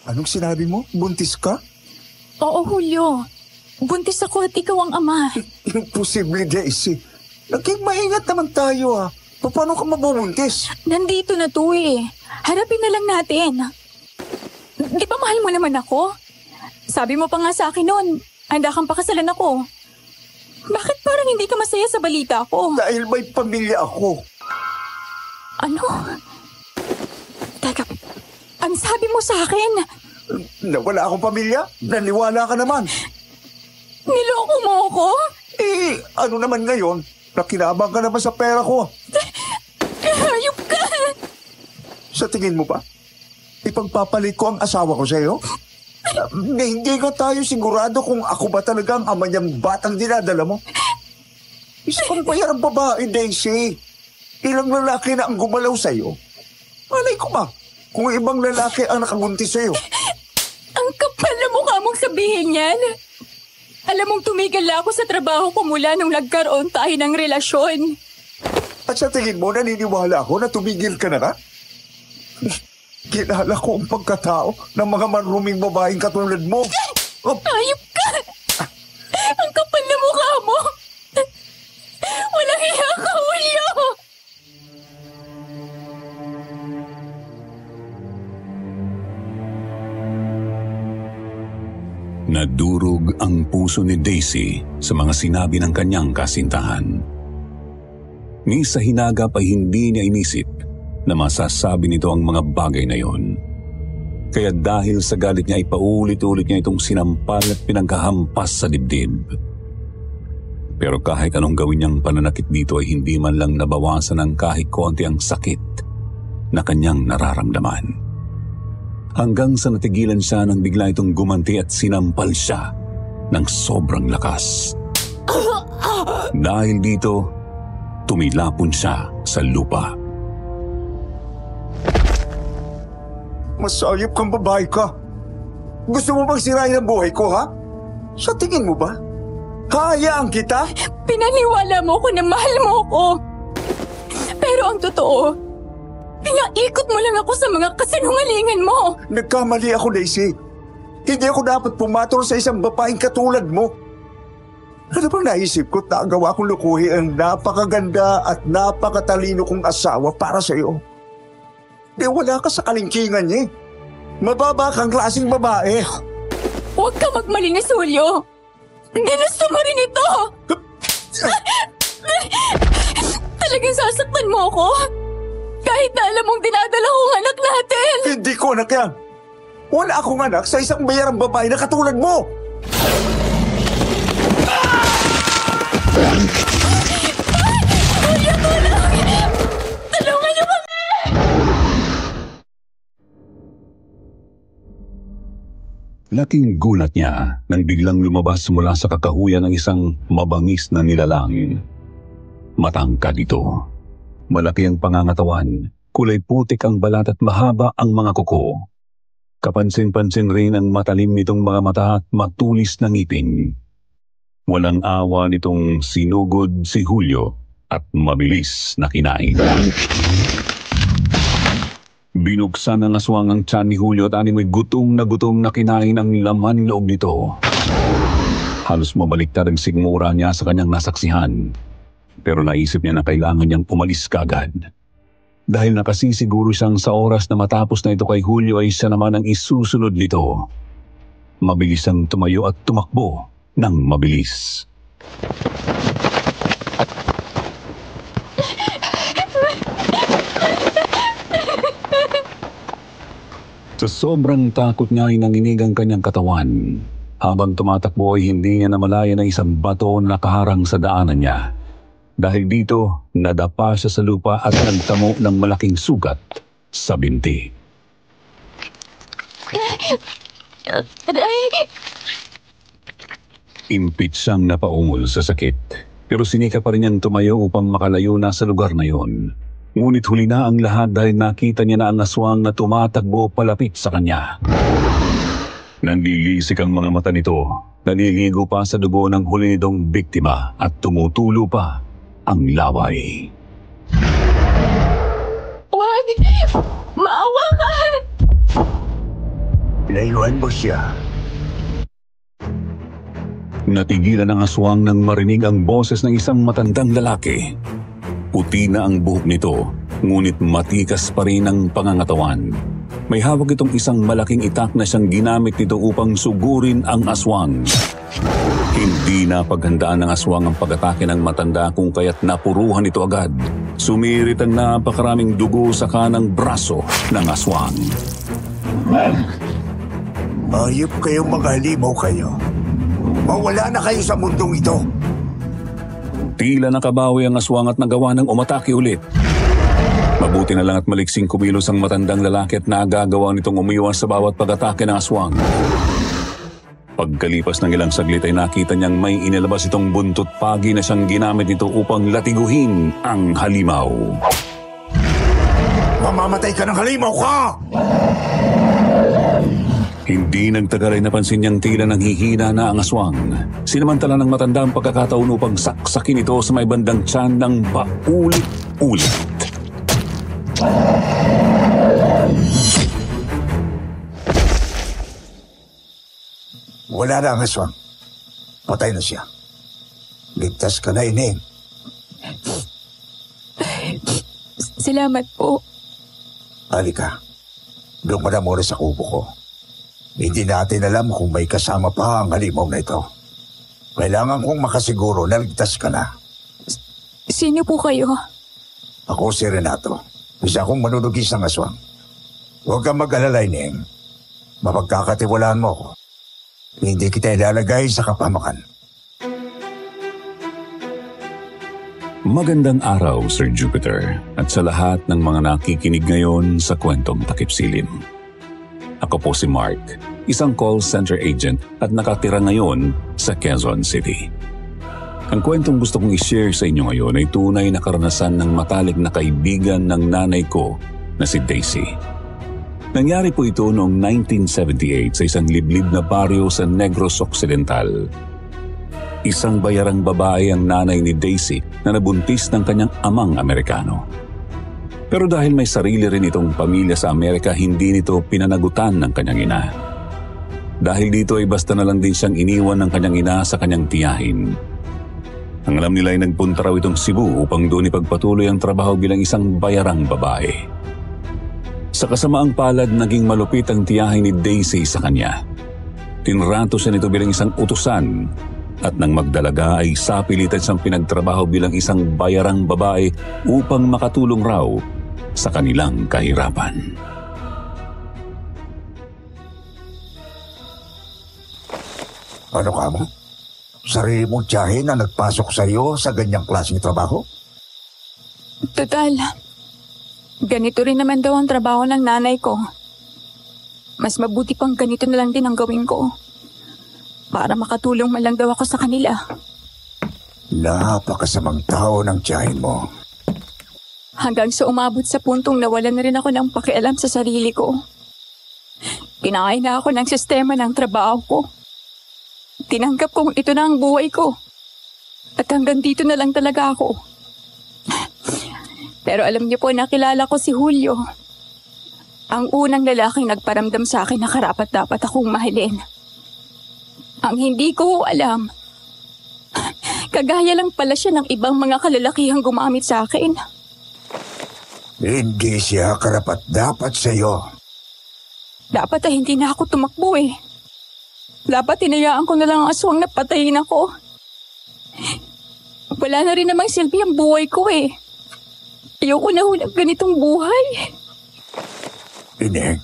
Anong sinabi mo? Buntis ka? Oo, Julio. Buntis ako at ikaw ang ama. Imposible, Daisy. Naging maingat naman tayo ah. Paano ka mabubuntis? Nandito na to eh. Harapin na lang natin. Di ba mahal mo naman ako? Sabi mo pa nga sa akin noon, handa kang pakasalan ako. Bakit parang hindi ka masaya sa balita ko? Dahil may pamilya ako. Ano? Teka, ang sabi mo sa akin? Na wala akong pamilya? Naniwala ka naman. Niloko mo ako? Ano naman ngayon? Nakinabang ka naman sa pera ko. Hayop ka! Sa tingin mo ba? Ipagpapalit ko ang asawa ko sa'yo? Hindi ka tayo sigurado kung ako ba talaga ang ama niyang batang dinadala mo? Isang bayarang babae, Daisy. Ilang lalaki na ang gumalaw sa'yo. Malay ko ba kung ibang lalaki ang nakabuntis sa'yo? Ang kapal na mukha mong sabihin yan. Alam mong tumigil na ako sa trabaho ko mula nung nagkaroon tayo ng relasyon. At sa tingin mo, naniniwala ako na tumigil ka na ka? Kilala ko ang pagkatao ng mga maruming babaeng katulad mo. Ayop ka! Ang kapal na mukha mo! Walang hiya ka, Julio! Nadurog ang puso ni Daisy sa mga sinabi ng kanyang kasintahan. Ni sa hinagap ay hindi niya inisip na masasabi nito ang mga bagay na yon. Kaya dahil sa galit niya ay paulit-ulit niya itong sinampal at pinagkahampas sa dibdib. Pero kahit anong gawin niyang pananakit dito ay hindi man lang nabawasan ng kahit konti ang sakit na kanyang nararamdaman. Hanggang sa natigilan siya nang bigla itong gumanti at sinampal siya ng sobrang lakas. Dahil dito, tumilapon siya sa lupa. Masayop kang babae ka. Gusto mo bang sirain ang buhay ko, ha? Sa tingin mo ba? Hayaan kita? Pinaniwala mo ko na mahal mo ko. Pero ang totoo, pinaikot mo lang ako sa mga kasinungalingan mo. Nagkamali ako, Daisy. Hindi ako dapat pumatol sa isang babaeng katulad mo. Ano bang naisip ko? Nagawa kong lukuhin ang napakaganda at napakatalino kong asawa para sa iyo. Di wala ka sa kalingkingan niya. Mababa kang klaseng babae. Huwag ka magmalinis, Julio. Ginusto mo rin ito. Talagang sasaktan mo ako? Kahit na alam mong dinadala ko ang anak natin. Hindi ko anak yan. Wala akong anak sa isang bayarang babae na katulad mo. Julio, tulong! Tulungan niyo kami! Laking gulat niya nang biglang lumabas mula sa kakahuyan ng isang mabangis na nilalang. Matangkad ito. Malaki ang pangangatawan, kulay putik ang balat at mahaba ang mga kuko. Kapansin-pansin rin ang matalim nitong mga mata at matulis na ngipin. Walang awa nitong sinugod si Julio at mabilis na kinain. Binuksan ng aswang ang tiyan ni Julio at animoy gutom na kinain ang laman loob nito. Halos mabaliktad ang sigmura niya sa kanyang nasaksihan. Pero naisip niya na kailangan niyang umalis kagad. Dahil nakasisiguro siyang sa oras na matapos na ito kay Julio ay siya naman ang isusunod nito. Mabilis ang tumayo at tumakbo ng mabilis. Sa sobrang takot niya ay nanginig ang kanyang katawan. Habang tumatakbo ay hindi niya namalayan na isang bato na nakaharang sa daanan niya. Dahil dito, nadapa siya sa lupa at nagtamo ng malaking sugat sa binti. Impit siyang napaungol sa sakit. Pero sinika pa rin niyang tumayo upang makalayo na sa lugar na yon. Ngunit huli na ang lahat dahil nakita niya na ang aswang na tumatakbo palapit sa kanya. Nanlilisik ang mga mata nito. Naliligo pa sa dugo ng huli nitong biktima at tumutulo pa ang laway. Wag! Maawa ka! Layuan mo siya. Natigilan ang aswang nang marinig ang boses ng isang matandang lalaki. Puti na ang buhok nito, ngunit matikas pa rin ang pangangatawan. May hawak itong isang malaking itak na siyang ginamit nito upang sugurin ang aswang. Hindi na paghandaan ng aswang ang pag-atake ng matanda kung kaya't napuruhan ito agad. Sumirit ang napakaraming dugo sa kanang braso ng aswang. Ayop kayong mga halimaw kayo. Mawala na kayo sa mundong ito. Tila nakabawi ang aswang at nagawa ng umatake ulit. Mabuti na lang at maliksing kumilos ang matandang lalaki at nagagawa nitong umiwas sa bawat pag-atake ng aswang. Pagkalipas ng ilang saglit ay nakita niyang may inilabas itong buntot pagi na siyang ginamit nito upang latiguhin ang halimaw. Mamamatay ka ng halimaw ka! Hindi nagtagal ay napansin niyang tila nang hihina na ang aswang. Sinamantala ng matanda ang pagkakataon upang saksakin ito sa may bandang tiyan ng paulit-ulit. Wala na ang aswang. Patay na siya. Ligtas ka na, Ineng. Salamat po. Halika. Doon ka na muna sa kubo ko. Hindi natin alam kung may kasama pa ang halimaw na ito. Kailangan kong makasiguro na ligtas ka na. Sino po kayo? Ako si Renato. Isa akong manunugis ng aswang. Huwag kang mag-alala, Ineng. Mapagkakatiwalaan mo ako. Hindi kita ilalagay sa kapamakan. Magandang araw, Sir Jupiter, at sa lahat ng mga nakikinig ngayon sa Kwentong Takip Silim. Ako po si Mark, isang call center agent at nakatira ngayon sa Quezon City. Ang kwentong gusto kong i-share sa inyo ngayon ay tunay na karanasan ng matalik na kaibigan ng nanay ko na si Daisy. Nangyari po ito noong 1978 sa isang liblib na baryo sa Negros Occidental. Isang bayarang babae ang nanay ni Daisy na nabuntis ng kanyang amang Amerikano. Pero dahil may sarili rin itong pamilya sa Amerika, hindi nito pinanagutan ng kanyang ina. Dahil dito ay basta na lang din siyang iniwan ng kanyang ina sa kanyang tiyahin. Ang alam nila ay nagpunta raw itong Cebu upang doon ipagpatuloy ang trabaho bilang isang bayarang babae. Sa kasamaang palad, naging malupit ang tiyahin ni Daisy sa kanya. Tinrato siya nito bilang isang utusan at nang magdalaga ay sapilitan siyang pinagtrabaho bilang isang bayarang babae upang makatulong raw sa kanilang kahirapan. Ano ka mo? Sarili mong tiyahin na nagpasok sa iyo sa ganyang klaseng trabaho? Total, ganito rin naman daw ang trabaho ng nanay ko. Mas mabuti pang ganito na lang din ang gawin ko. Para makatulong man lang daw ako sa kanila. Napakasamang tao ng tiyahin mo. Hanggang sa umabot sa puntong nawalan na rin ako ng pakialam sa sarili ko. Kinain na ako ng sistema ng trabaho ko. Tinanggap kong ito na ang buhay ko. At hanggang dito na lang talaga ako. Pero alam niyo po, nakilala ko si Julio. Ang unang lalaking nagparamdam sa akin na karapat-dapat akong mahalin. Ang hindi ko alam, kagaya lang pala siya ng ibang mga kalalakihang gumamit sa akin. Hindi siya karapat-dapat sa iyo. Dapat ay hindi na ako tumakbo eh. Dapat hinayaan ko na lang ang aswang na patayin ako. Wala na rin namang silbi ang buhay ko eh. Ayoko na ng ganitong buhay. Ineng,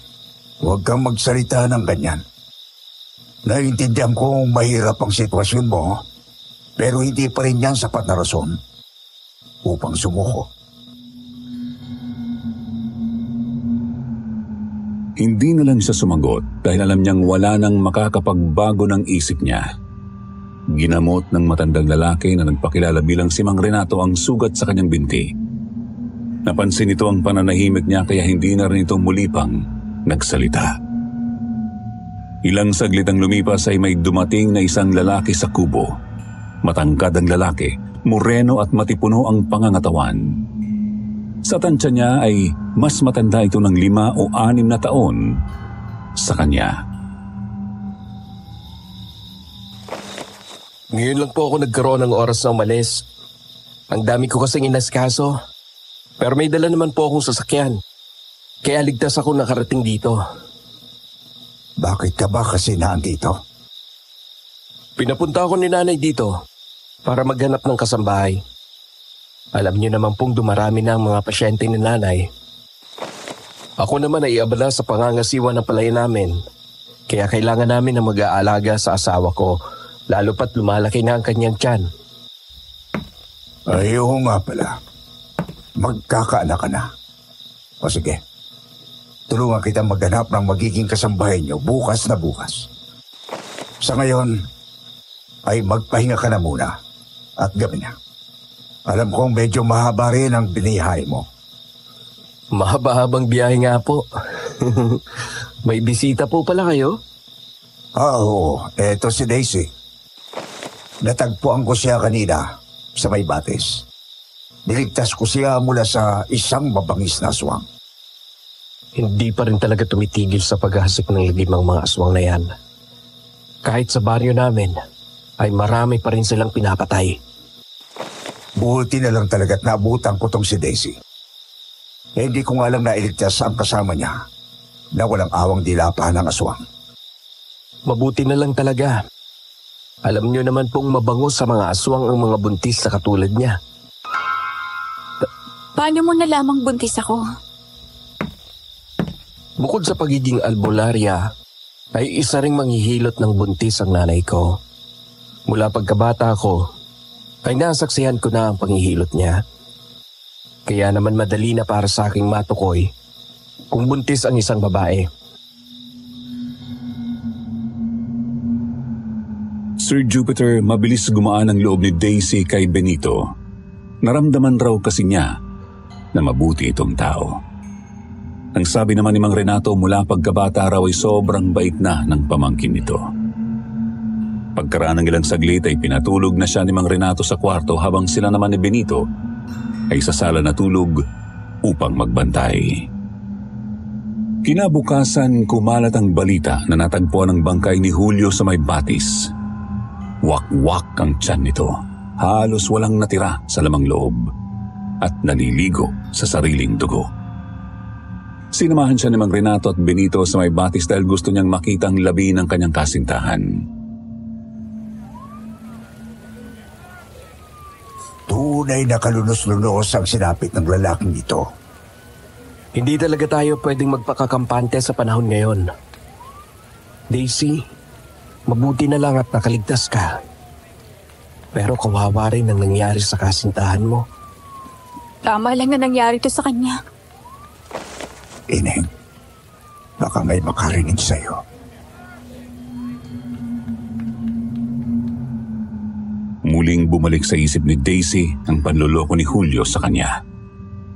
huwag kang magsalita ng ganyan. Naiintindihan kong mahirap ang sitwasyon mo, pero hindi pa rin yan sapat na rason upang sumuko. Hindi na lang siya sumagot dahil alam niyang wala nang makakapagbago ng isip niya. Ginamot ng matandang lalaki na nagpakilala bilang si Mang Renato ang sugat sa kanyang binti. Napansin nito ang pananahimik niya kaya hindi na rin ito muli pang nagsalita. Ilang saglit ang lumipas ay may dumating na isang lalaki sa kubo. Matangkad ang lalaki, moreno at matipuno ang pangangatawan. Sa tansya niya ay mas matanda ito ng 5 o 6 na taon sa kanya. Ngayon lang po ako nagkaroon ng oras na umalis. Ang dami ko kasing inaskaso. Pero may dala naman po akong sasakyan. Kaya ligtas ako nakarating dito. Bakit ka ba kasi nandito? Pinapunta ako ni nanay dito para maghanap ng kasambahay. Alam niyo naman pong dumarami na ang mga pasyente ni nanay. Ako naman ay abala sa pangangasiwa ng palay namin. Kaya kailangan namin na mag-aalaga sa asawa ko, lalo pat lumalaki na ang kanyang tiyan. Ay, oo nga pala. Magkakaanak ka na. O sige, tulungan kita maghanap ng magiging kasambahay niyo bukas na bukas. Sa ngayon, ay magpahinga ka na muna at gabi na. Alam kong medyo mahaba rin ang binihay mo. Mahaba-habang biyahe nga po. May bisita po pala kayo? Oo, eto si Daisy. Natagpuan ko siya kanina sa may batis. Niligtas ko siya mula sa isang mabangis na aswang. Hindi pa rin talaga tumitigil sa paghasik ng lagim ang mga aswang na yan. Kahit sa baryo namin, ay marami pa rin silang pinapatay. Buti na lang talaga't naabutan ko tong si Daisy. Hindi ko nga lang nailigtas ang kasama niya na walang awang dilapahan ng aswang. Mabuti na lang talaga. Alam niyo naman pong mabango sa mga aswang ang mga buntis na katulad niya. Paano mo nalamang buntis ako? Bukod sa pagiging albularya, ay isa ring manghihilot ng buntis ang nanay ko. Mula pagkabata ko, ay nasaksihan ko na ang panghihilot niya. Kaya naman madali na para sa aking matukoy kung buntis ang isang babae. Sir Jupiter, mabilis gumaan ang loob ni Daisy kay Benito. Naramdaman raw kasi niya na mabuti itong tao. Ang sabi naman ni Mang Renato mula pagkabata raw ay sobrang bait na ng pamangkin nito. Pagkaraan ng ilang saglit ay pinatulog na siya ni Mang Renato sa kwarto habang sila naman ni Benito ay sa sala natulog upang magbantay. Kinabukasan kumalat ang balita na natagpuan ang bangkay ni Julio sa may batis. Wak-wak ang tiyan nito. Halos walang natira sa lamang loob at naliligo sa sariling dugo. Sinamahan siya ni Mang Renato at Benito sa may batis dahil gusto niyang makita ang labi ng kanyang kasintahan. Tunay na kalunos-lunos ang sinapit ng lalaking ito. Hindi talaga tayo pwedeng magpakakampante sa panahon ngayon. Daisy, mabuti na lang at nakaligtas ka. Pero kawawa rin ang nangyari sa kasintahan mo. Tama lang na nangyari to sa kanya. Ineng, baka may makarinig sa'yo. Muling bumalik sa isip ni Daisy ang panloloko ni Julio sa kanya.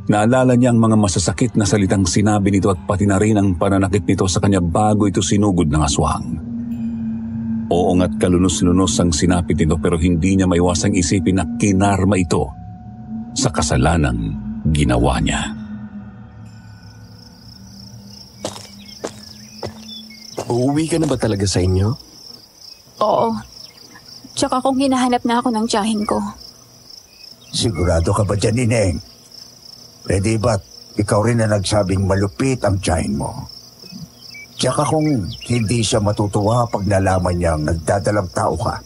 Naalala niya ang mga masasakit na salitang sinabi nito at pati na rin ang pananakit nito sa kanya bago ito sinugod ng aswang. Oo nga't kalunos-lunos ang sinapit nito pero hindi niya maiwasang isipin na kinarma ito sa kasalanang ginawa niya. Uuwi ka na ba talaga sa inyo? Oo. Tsaka kung hinahanap na ako ng tiyahin ko. Sigurado ka ba dyan, Ineng? Pwede ba't ikaw rin na nagsabing malupit ang tiyahin mo? Tsaka kung hindi siya matutuwa pag nalaman niyang nagdadalang tao ka.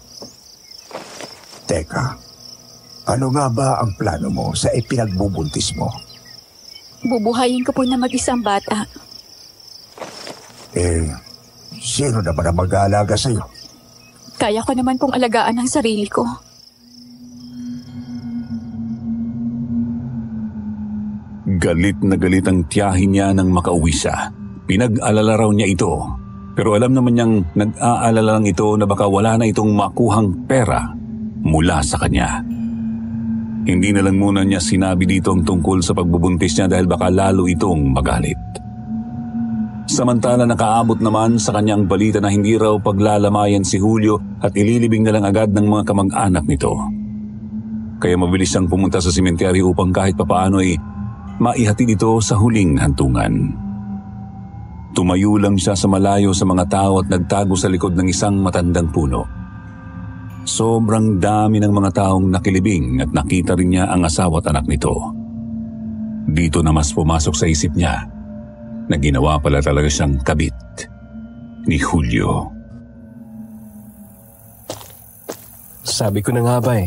Teka, ano nga ba ang plano mo sa ipinagbubuntis mo? Bubuhayin ko po na mag-isang bata. Sino naman ang mag-aalaga sa'yo? Kaya ko naman pong alagaan ang sarili ko. Galit na galit ang tiyahin niya nang makauwi siya. Pinag-alala raw niya ito. Pero alam naman niyang nag-aalala lang ito na baka wala na itong makuhang pera mula sa kanya. Hindi na lang muna niya sinabi dito ang tungkol sa pagbubuntis niya dahil baka lalo itong magalit. Samantala nakaabot naman sa kanyang balita na hindi raw paglalamayan si Julio at ililibing na lang agad ng mga kamag-anak nito. Kaya mabilis siyang pumunta sa sementeryo upang kahit papaano ay maihatid ito sa huling hantungan. Tumayo lang siya sa malayo sa mga tao at nagtago sa likod ng isang matandang puno. Sobrang dami ng mga taong nakilibing at nakita rin niya ang asawa at anak nito. Dito na mas pumasok sa isip niya na ginawa pala talaga siyang kabit ni Julio. Sabi ko na nga ba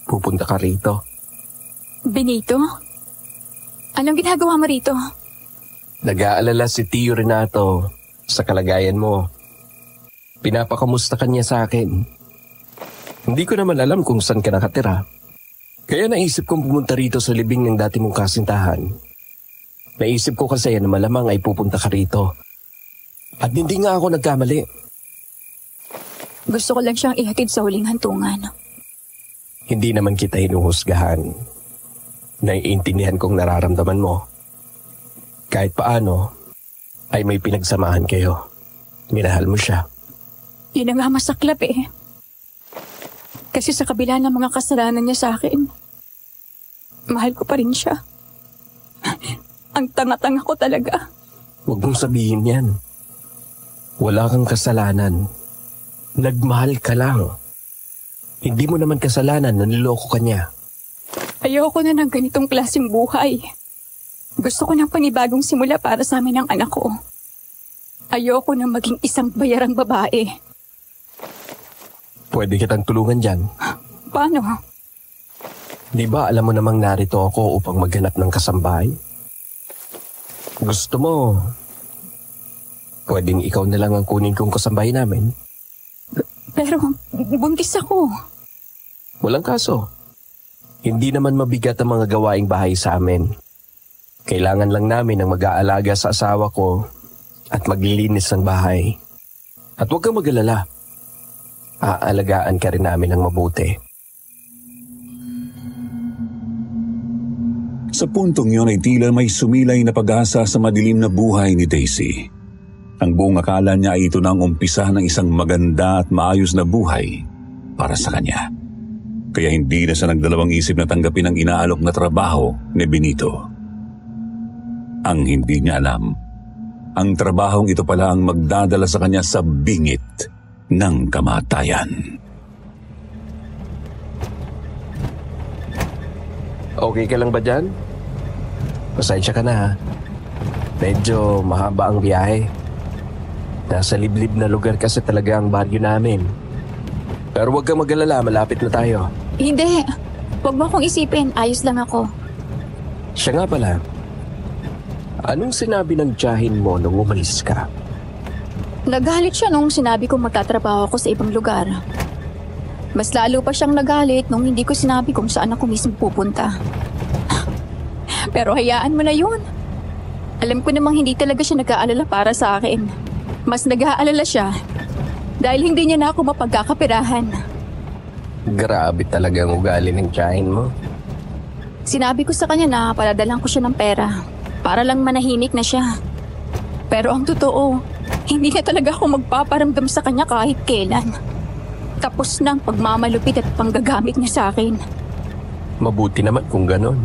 pupunta ka rito. Benito? Anong ginagawa mo rito? Nag-aalala si Tio Renato sa kalagayan mo. Pinapakamusta ka niya sa akin. Hindi ko naman alam kung saan ka nakatira. Kaya naisip kong pumunta rito sa libing ng dati mong kasintahan. Naisip ko kasi na malamang ay pupunta ka rito. At hindi nga ako nagkamali. Gusto ko lang siyang ihatid sa huling hantungan. Hindi naman kita hinuhusgahan. Naiintindihan kong nararamdaman mo. Kahit paano, ay may pinagsamahan kayo. Minahal mo siya. Yun ang nga masaklap Kasi sa kabila ng mga kasalanan niya sa akin, mahal ko pa rin siya. Ang tanga-tanga ko talaga. Huwag mong sabihin yan. Wala kang kasalanan. Nagmahal ka lang. Hindi mo naman kasalanan na niloko ka niya. Ayoko na ng ganitong klaseng buhay. Gusto ko ng panibagong simula para sa amin ng anak ko. Ayoko na maging isang bayarang babae. Pwede kitang tulungan dyan. Paano? Di ba alam mo namang narito ako upang maghanap ng kasambahay? Gusto mo, pwedeng ikaw na lang ang kunin kong kasambahay namin? Pero buntis ako. Walang kaso. Hindi naman mabigat ang mga gawaing bahay sa amin. Kailangan lang namin ng mag-aalaga sa asawa ko at maglilinis ng bahay. At huwag kang mag-alala. Aalagaan ka rin namin ng mabuti. Sa puntong yun ay tila may sumilay na pag-asa sa madilim na buhay ni Daisy. Ang buong akala niya ay ito na ang umpisa ng isang maganda at maayos na buhay para sa kanya. Kaya hindi na siya nagdalawang isip na tanggapin ang inaalok na trabaho ni Benito. Ang hindi niya alam, ang trabahong ito pala ang magdadala sa kanya sa bingit ng kamatayan. Okay ka lang ba dyan? Pasensya ka na ha. Medyo mahaba ang biyahe. Nasa liblib na lugar kasi talaga ang baryo namin. Pero huwag kang mag-alala, malapit na tayo. Hindi. Huwag mo akong isipin. Ayos lang ako. Siya nga pala. Anong sinabi ng tiyahin mo nung umalis ka? Nagalit siya nung sinabi kong magtatrabaho ako sa ibang lugar. Mas lalo pa siyang nagalit nung hindi ko sinabi kung saan ako mismo pupunta. Pero hayaan mo na yun. Alam ko namang hindi talaga siya nag-aalala para sa akin. Mas nag-aalala siya dahil hindi niya na ako mapagkakapirahan. Grabe talaga ang ugali ng tiyahin mo. Sinabi ko sa kanya na paladalan ko siya ng pera para lang manahimik na siya. Pero ang totoo, hindi na talaga ako magpaparamdam sa kanya kahit kailan. Tapos na ang pagmamalupit at panggagamit niya sa akin. Mabuti naman kung ganon.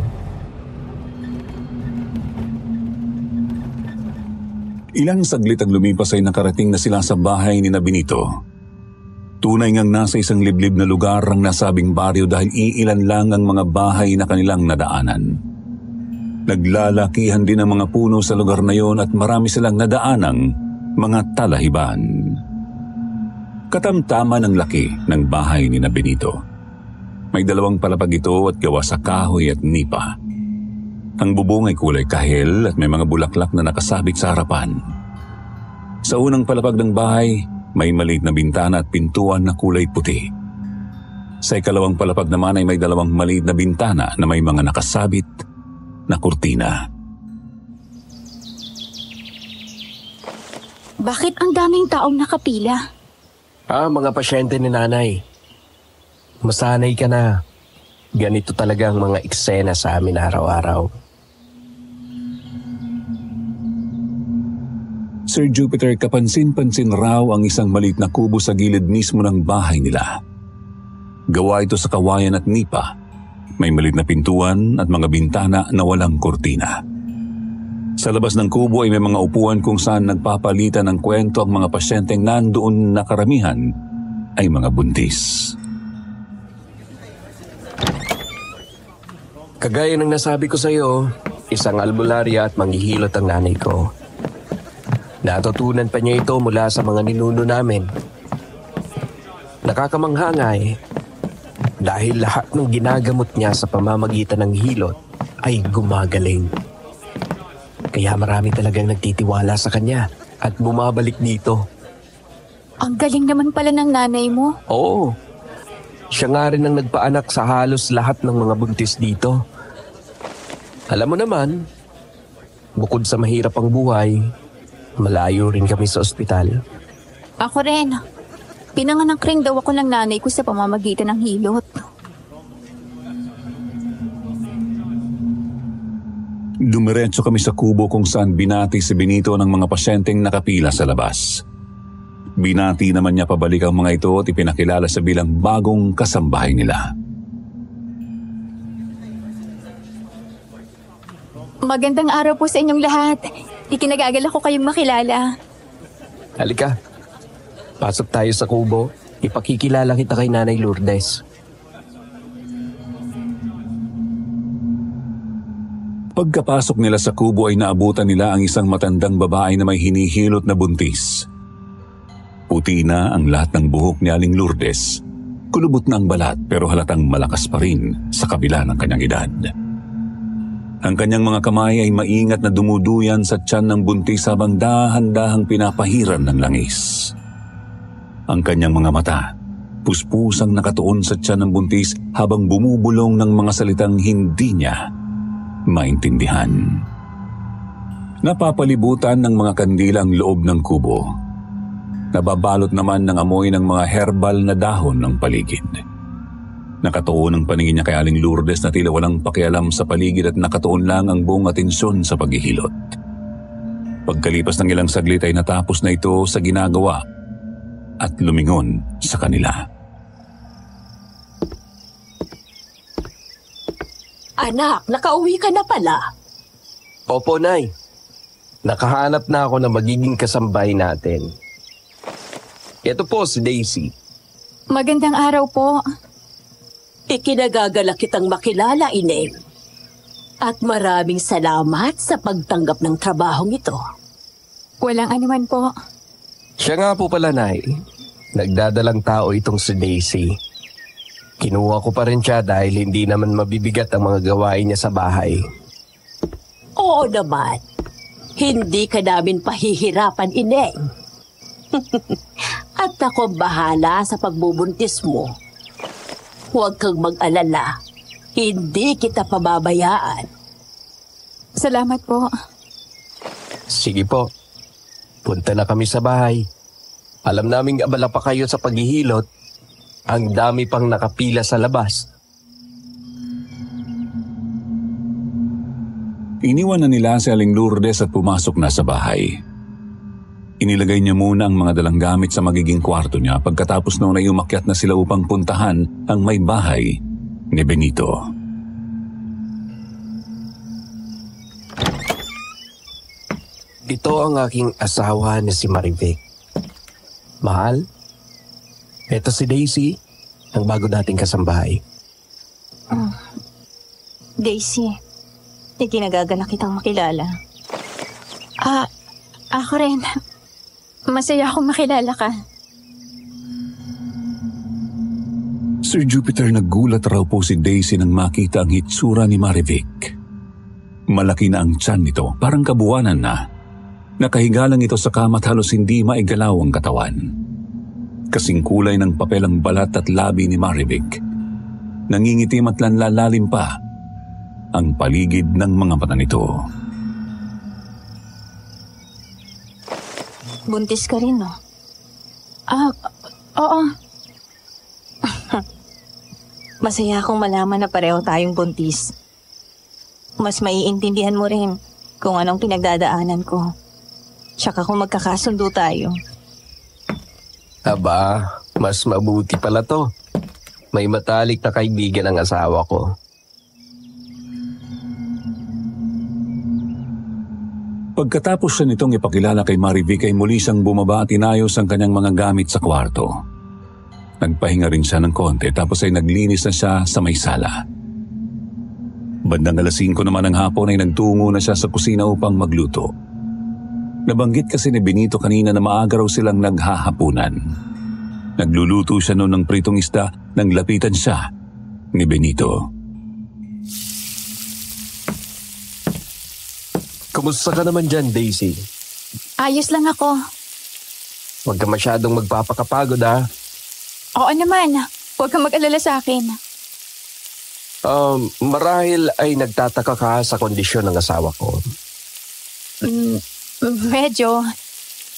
Ilang saglit ang lumipas ay nakarating na sila sa bahay ni Benito. Tunay ngang nasa isang liblib na lugar ang nasabing baryo dahil iilan lang ang mga bahay na kanilang nadaanan. Naglalakihan din ang mga puno sa lugar na yon at marami silang nadaanang mga talahiban. Katamtaman ang laki ng bahay ni Benito. May 2 palapag ito at gawa sa kahoy at nipa. Ang bubong ay kulay kahel at may mga bulaklak na nakasabit sa harapan. Sa unang palapag ng bahay, may maliit na bintana at pintuan na kulay puti. Sa ikalawang palapag naman ay may 2 maliit na bintana na may mga nakasabit na kurtina. Bakit ang daming taong nakapila? Mga pasyente ni nanay. Masanay ka na. Ganito talaga ang mga eksena sa amin araw-araw. Sir Jupiter, kapansin-pansin raw ang isang maliit na kubo sa gilid mismo ng bahay nila. Gawa ito sa kawayan at nipa. May maliit na pintuan at mga bintana na walang kurtina. Sa labas ng kubo ay may mga upuan kung saan nagpapalitan ng kwento ang mga pasyenteng nandoon na karamihan ay mga buntis. Kagaya ng nasabi ko sa'yo, isang albularya at manghihilot ang nanay ko. Natutunan pa niya ito mula sa mga ninuno namin. Nakakamangha nga dahil lahat ng ginagamot niya sa pamamagitan ng hilot ay gumagaling. Kaya marami talagang nagtitiwala sa kanya at bumabalik dito. Ang galing naman pala ng nanay mo. Oo. Siya nga rin ang nagpaanak sa halos lahat ng mga buntis dito. Alam mo naman, bukod sa mahirap ang buhay, malayo rin kami sa ospital. Ako rin. Pinanganak rin daw ako ng nanay ko sa pamamagitan ng hilot. Dumiretso kami sa kubo kung saan binati si Benito ng mga pasyenteng nakapila sa labas. Binati naman niya pabalik ang mga ito at ipinakilala sa bilang bagong kasambahay nila. Magandang araw po sa inyong lahat. Ikinagagalak ko kayong makilala. Halika, pasok tayo sa kubo. Ipakikilala kita kay Nanay Lourdes. Pagkapasok nila sa kubo ay naabutan nila ang isang matandang babae na may hinihilot na buntis. Puti na ang lahat ng buhok ni Aling Lourdes. Kulubot na ang balat pero halatang malakas pa rin sa kabila ng kanyang edad. Ang kanyang mga kamay ay maingat na dumuduyan sa tiyan ng buntis habang dahan-dahang pinapahiran ng langis. Ang kanyang mga mata, puspusang nakatuon sa tiyan ng buntis habang bumubulong ng mga salitang hindi niya maintindihan. Napapalibutan ng mga kandila ang loob ng kubo. Nababalot naman ng amoy ng mga herbal na dahon ng paligid. Nakatuon ang paningin niya kay Aling Lourdes na tila walang pakialam sa paligid at nakatuon lang ang buong atensyon sa paghihilot. Pagkalipas ng ilang saglit ay natapos na ito sa ginagawa at lumingon sa kanila. Anak, nakauwi ka na pala. Opo, Nay. Nakahanap na ako na magiging kasambay natin. Ito po si Daisy. Magandang araw po. Ikinagagalak kitang makilala, Ine. At maraming salamat sa pagtanggap ng trabahong ito. Walang anuman po. Siya nga po pala, Nay. Nagdadalang tao itong si Daisy. Kinuha ko pa rin siya dahil hindi naman mabibigat ang mga gawain niya sa bahay. Oo naman. Hindi ka namin pahihirapan, Ine. At ako bahala sa pagbubuntis mo. Huwag kang mag-alala. Hindi kita pababayaan. Salamat po. Sige po. Punta na kami sa bahay. Alam naming abala pa kayo sa paghihilot. Ang dami pang nakapila sa labas. Iniwan na nila si Aling Lourdes at pumasok na sa bahay. Inilagay niya muna ang mga dalang gamit sa magiging kwarto niya pagkatapos noon ay umakyat na sila upang puntahan ang may bahay ni Benito. Ito ang aking asawa na si Marivic. Mahal, ito si Daisy, ang bago nating kasambahay. Daisy, ikinagagalak kitang makilala. Ako rin. Masaya akong makilala ka. Sir Jupiter, naggulat raw po si Daisy nang makita ang hitsura ni Marivic. Malaki na ang tiyan nito, parang kabuwanan na. Nakahiga lang ito sa kama at halos hindi maigalaw ang katawan. Kasing kulay ng papel ang balat at labi ni Marivic. Nangingitim at lanlalalim pa ang paligid ng mga mata nito. Buntis ka rin, no? Oo. Masaya akong malaman na pareho tayong buntis. Mas maiintindihan mo rin kung anong pinagdadaanan ko. Tsaka kung magkakasundo tayo. Aba, mas mabuti pala to. May matalik na kaibigan ang asawa ko. Pagkatapos siya nitong ipakilala kay Marivic ay muli siyang bumaba at inayos ang kanyang mga gamit sa kwarto. Nagpahinga rin siya ng konti tapos ay naglinis na siya sa may sala. Bandang 5:00 naman ng hapon ay nagtungo na siya sa kusina upang magluto. Nabanggit kasi ni Benito kanina na maaga raw silang naghahapunan. Nagluluto siya noon ng pritong isda nang lapitan siya ni Benito. Kumusta ka naman dyan, Daisy? Ayos lang ako. Huwag ka masyadong magpapakapagod, ha? Oo naman. Huwag kang mag-alala sa akin. Marahil ay nagtataka ka sa kondisyon ng asawa ko. Medyo.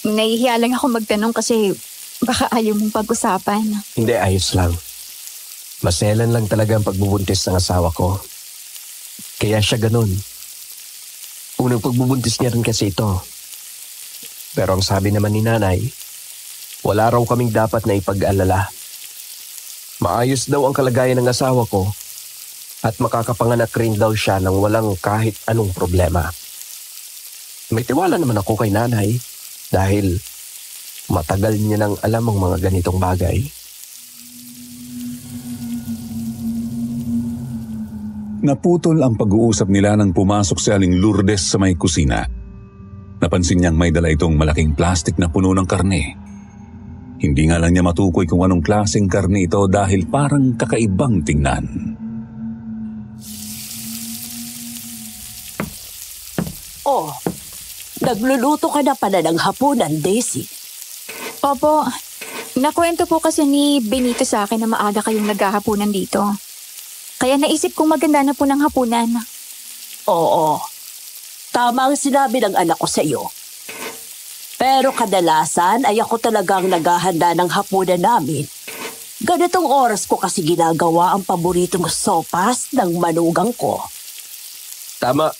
Nahihiya lang ako magtanong kasi baka ayaw mong pag-usapan. Hindi, ayos lang. Maselan lang talaga ang pagbubuntis ng asawa ko. Kaya siya ganun. Unang pagbubuntis niya rin kasi ito. Pero ang sabi naman ni nanay, wala raw kaming dapat na ipag-alala. Maayos daw ang kalagayan ng asawa ko at makakapanganak rin daw siya nang walang kahit anong problema. May tiwala naman ako kay nanay dahil matagal niya nang alam ang mga ganitong bagay. Naputol ang pag-uusap nila nang pumasok si Aling Lourdes sa may kusina. Napansin niyang may dala itong malaking plastik na puno ng karne. Hindi nga lang niya matukoy kung anong klaseng karne ito dahil parang kakaibang tingnan. Oh, nagluluto ka na pala ng hapunan, Daisy. Opo. Nakwento po kasi ni Benito sa akin na maaga kayong naghahapunan dito. Kaya naisip kong maganda na po ng hapunan. Oo, tama ang sinabi ng anak ko sa iyo. Pero kadalasan ay ako talagang naghahanda ng hapunan namin. Ganitong oras ko kasi ginagawa ang paboritong sopas ng manugang ko. Tama.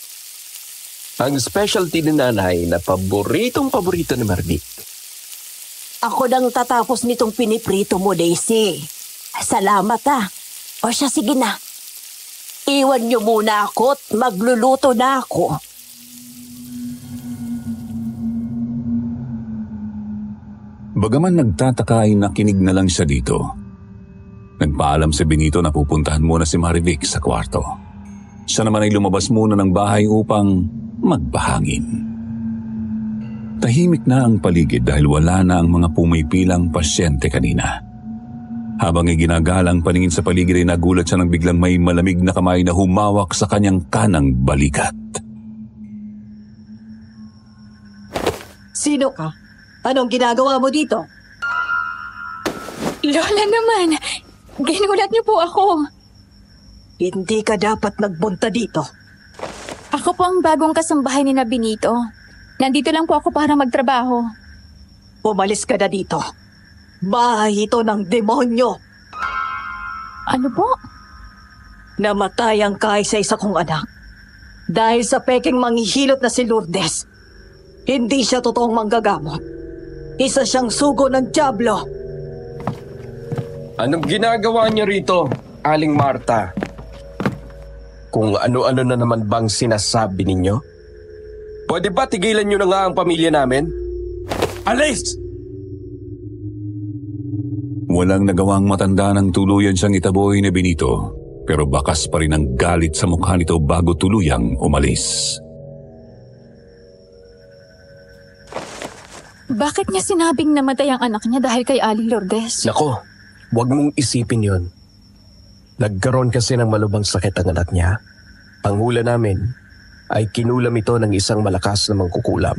Ang specialty ni nanay na paboritong-paborito ni Marvick. Ako nang tatapos nitong piniprito mo, Daisy. Salamat O siya, sige na. Iwan niyo muna ako at magluluto na ako. Bagaman nagtataka ay nakinig na lang siya dito. Nagpaalam si Benito na pupuntahan muna si Marivic sa kwarto. Siya naman ay lumabas muna ng bahay upang magpahangin. Tahimik na ang paligid dahil wala na ang mga pumipilang pasyente kanina. Habang iginagalang paningin sa paligid ay nagulat siya nang biglang may malamig na kamay na humawak sa kanyang kanang balikat. Sino ka? Anong ginagawa mo dito? Lola naman, ginulat niyo po ako. Hindi ka dapat nagbunta dito. Ako po ang bagong kasambahay ni na Benito. Nandito lang po ako para magtrabaho. Umalis ka na dito. Bahay ito ng demonyo. Ano po? Namatay ang kaisa-isa kong anak. Dahil sa peking manghihilot na si Lourdes. Hindi siya totoong manggagamot. Isa siyang sugo ng dyablo. Anong ginagawa niyo rito, Aling Marta? Kung ano-ano na naman bang sinasabi ninyo? Pwede ba tigilan niyo na nga ang pamilya namin? Alis! Walang nagawang matanda ng tuluyan siyang itaboy ni Benito, pero bakas pa rin ang galit sa mukha nito bago tuluyang umalis. Bakit niya sinabing namatay ang anak niya dahil kay Aling Lourdes? Nako, huwag mong isipin yon. Nagkaroon kasi ng malubhang sakit ang anak niya. Ang hula namin ay kinulam ito ng isang malakas na mangkukulam.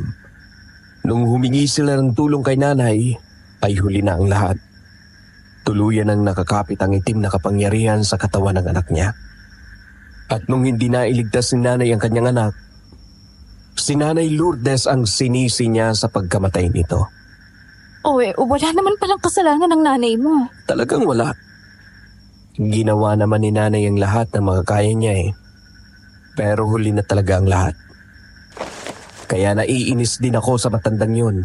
Nung humingi sila ng tulong kay nanay, ay huli na ang lahat. Tuluyan ang nakakapit ang itim na kapangyarihan sa katawan ng anak niya. At nung hindi na iligtas ni nanay ang kanyang anak, si Nanay Lourdes ang sinisi niya sa pagkamatay nito. Wala naman palang kasalanan ng nanay mo. Talagang wala. Ginawa naman ni nanay ang lahat ng makakaya niya eh. Pero huli na talaga ang lahat. Kaya naiinis din ako sa matandang yun.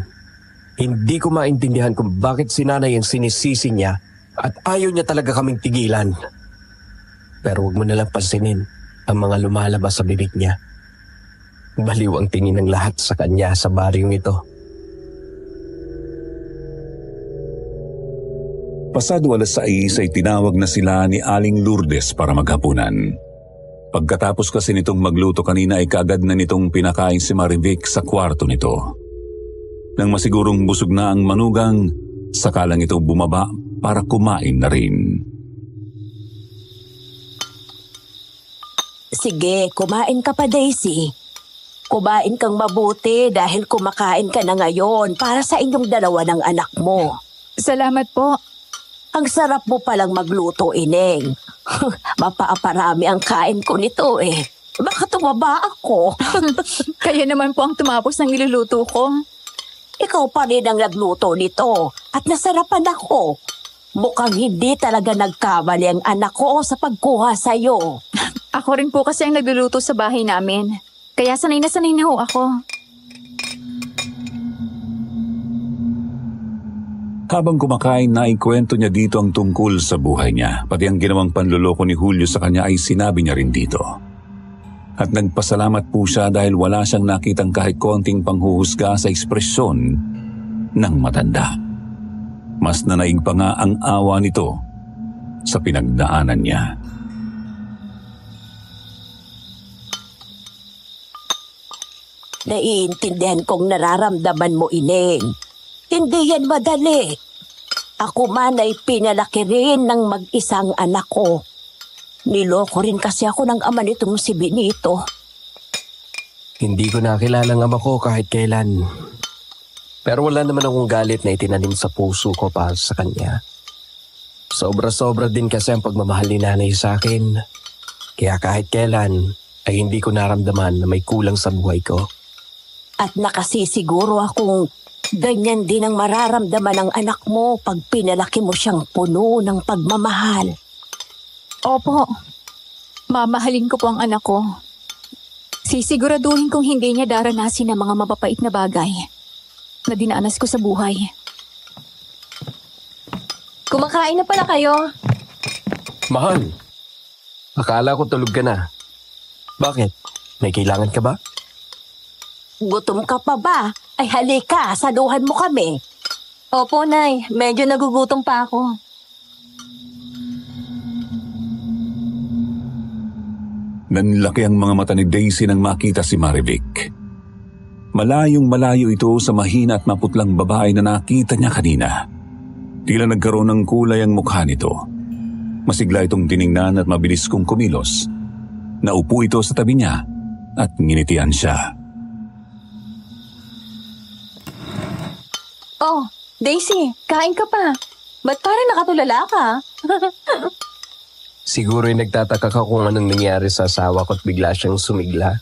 Hindi ko maintindihan kung bakit si nanay ang sinisisi niya at ayaw niya talaga kaming tigilan. Pero huwag mo nalang pansinin ang mga lumalabas sa bibig niya. Baliw ang tingin ng lahat sa kanya sa baryong ito. Pasado 6:00 ay tinawag na sila ni Aling Lourdes para maghapunan. Pagkatapos kasi nitong magluto kanina ay kaagad na nitong pinakain si Marivic sa kwarto nito. Nang masigurong busog na ang manugang, saka lang ito bumaba para kumain na rin. Sige, kumain ka pa, Daisy. Kumain kang mabuti dahil kumakain ka na ngayon para sa inyong dalawa ng anak mo. Salamat po. Ang sarap mo palang magluto, Ineng. Mapaaparami ang kain ko nito eh. Baka tumaba ako. Kaya naman po ang tumapos ng iluluto ko. Ikaw pa rin ang nagluto nito at nasarapan ako. Mukhang hindi talaga nagkamali ang anak ko sa pagkuha sa'yo. Ako rin po kasi ang nagluluto sa bahay namin. Kaya sanay na ho ako. Habang kumakain, naikwento niya dito ang tungkol sa buhay niya. Pati ang ginawang panluloko ni Julio sa kanya ay sinabi niya rin dito. At nagpasalamat po siya dahil wala siyang nakitang kahit konting panghuhusga sa ekspresyon ng matanda. Mas nanaig pa nga ang awa nito sa pinagdaanan niya. Naiintindihan kong nararamdaman mo, Ineng. Hindi yan madali. Ako man ay pinalaki rin ng mag-isang anak ko. Niloko rin kasi ako ng ama nitong si Benito. Hindi ko nakilala ang ama ko kahit kailan. Pero wala naman akong galit na itinanim sa puso ko para sa kanya. Sobra-sobra din kasi ang pagmamahal ni nanay sa akin. Kaya kahit kailan ay hindi ko naramdaman na may kulang sa buhay ko. At nakasisiguro akong ganyan din ang mararamdaman ng anak mo pag pinalaki mo siyang puno ng pagmamahal. Opo. Mamahalin ko po ang anak ko. Sisiguraduhin kong hindi niya daranasin ang mga mapapait na bagay na dinaanas ko sa buhay. Kumakain na pala kayo. Mahal, akala ko tulog ka na. Bakit? May kailangan ka ba? Gutom ka pa ba? Ay halika, saluhan mo kami. Opo, Nay. Medyo nagugutom pa ako. Nanlaki ang mga mata ni Daisy nang makita si Marivic. Malayong malayo ito sa mahina at maputlang babae na nakita niya kanina. Tila nagkaroon ng kulay ang mukha nito. Masigla itong tiningnan at mabilis kong kumilos. Naupo ito sa tabi niya at nginitian siya. Oh, Daisy, kain ka pa. Ba't parang nakatulala ka? Siguro ay nagtataka ka kung anong nangyari sa asawa ko at bigla siyang sumigla.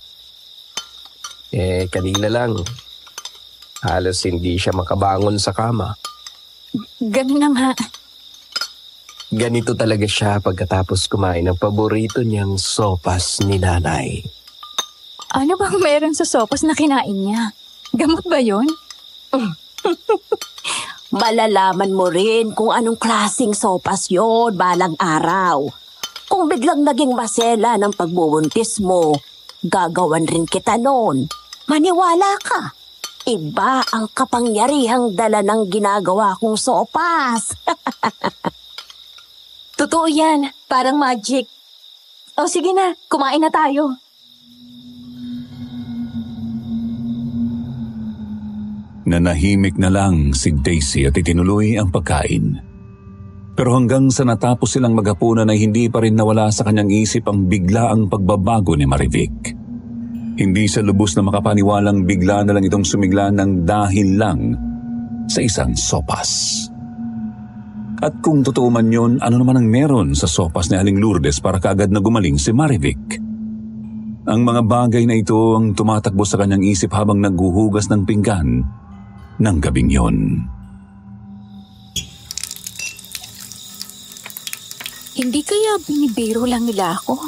Kanina lang. Halos hindi siya makabangon sa kama. Ganun na nga. Ganito talaga siya pagkatapos kumain ng paborito niyang sopas ni nanay. Ano bang meron sa sopas na kinain niya? Gamot ba yun? Malalaman mo rin kung anong klaseng sopas yon balang araw. Kung biglang naging masela ng pagbubuntis mo, gagawan rin kita noon. Maniwala ka. Iba ang kapangyarihang dala ng ginagawa kong sopas. Totoo yan. Parang magic. O sige na, kumain na tayo. Nanahimik na lang si Daisy at itinuloy ang pagkain. Pero hanggang sa natapos silang maghapunan ay hindi pa rin nawala sa kanyang isip ang biglaang pagbabago ni Marivic. Hindi siya lubos na makapaniwalang bigla na lang itong sumigla ng dahil lang sa isang sopas. At kung totoo man yun, ano naman ang meron sa sopas ni Aling Lourdes para kaagad na gumaling si Marivic? Ang mga bagay na ito ang tumatakbo sa kanyang isip habang naghuhugas ng pinggan ng gabing yon. Hindi kaya binibiro lang nila ako?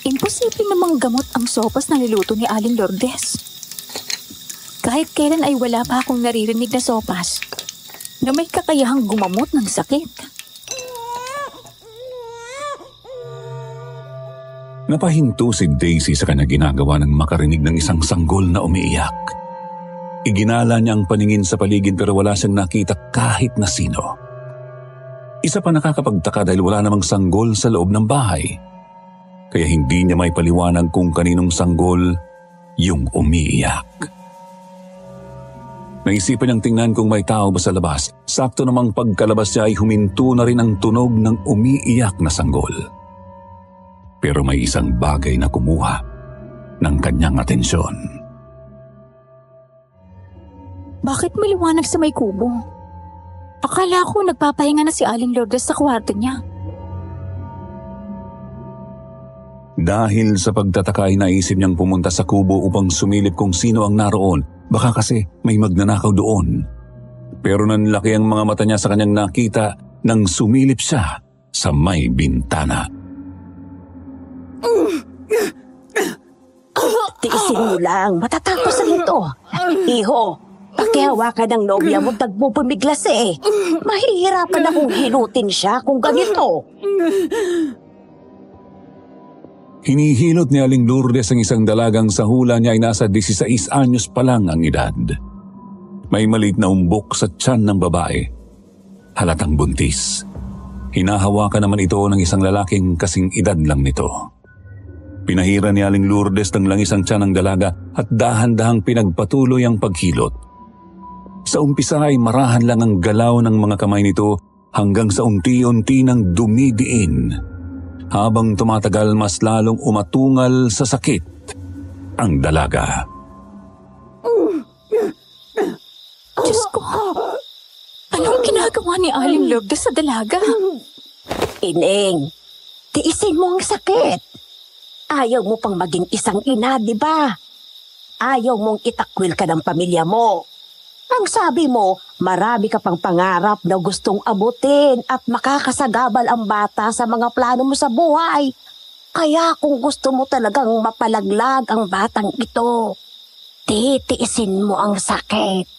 Imposible namang gamot ang sopas na niluto ni Aling Lourdes. Kahit kailan ay wala pa akong naririnig na sopas na may kakayahang gumamot ng sakit. Napahinto si Daisy sa kanya ginagawa nang makarinig ng isang sanggol na umiiyak. Iginala niya ang paningin sa paligid pero wala siyang nakita kahit na sino. Isa pa nakakapagtaka dahil wala namang sanggol sa loob ng bahay. kaya hindi niya may paliwanag kung kaninong sanggol yung umiiyak. Naisipan niyang tingnan kung may tao ba sa labas. Sakto namang pagkalabas niya ay huminto na rin ang tunog ng umiiyak na sanggol. Pero may isang bagay na kumuha ng kanyang atensyon. Bakit maliwanag sa may kubo? Akala ko nagpapahinga na si Aling Lourdes sa kwarto niya. Dahil sa pagtataka ay naisip niyang pumunta sa kubo upang sumilip kung sino ang naroon. Baka kasi may magnanakaw doon. Pero nanlaki ang mga mata niya sa kanyang nakita nang sumilip siya sa may bintana. Tiisin mo lang, matatapos na ito. Iho, pakihawakan ng nobya mo, tagpupumiglas eh. Mahihirapan akong hilutin siya kung ganito. Hinihilot ni Aling Lourdes ang isang dalagang sa hula niya ay nasa 16 anyos pa lang ang edad. May maliit na umbok sa tiyan ng babae. Halatang buntis. Hinahawakan naman ito ng isang lalaking kasing edad lang nito. Pinahira ni Aling Lourdes ng langis ang tiyan ng dalaga at dahan-dahang pinagpatuloy ang paghilot. Sa umpisa ay marahan lang ang galaw ng mga kamay nito hanggang sa unti-unti nang dumidiin. Habang tumatagal, mas lalong umatungal sa sakit ang dalaga. Diyos ko, anong ginagawa ni Aling Lourdes sa dalaga? Ineng, tiisin mo ang sakit. Ayaw mo pang maging isang ina, di ba? Ayaw mong itakwil ka ng pamilya mo. Ang sabi mo, marami ka pang pangarap na gustong abutin at makakasagabal ang bata sa mga plano mo sa buhay. Kaya kung gusto mo talagang mapalaglag ang batang ito, titiisin mo ang sakit.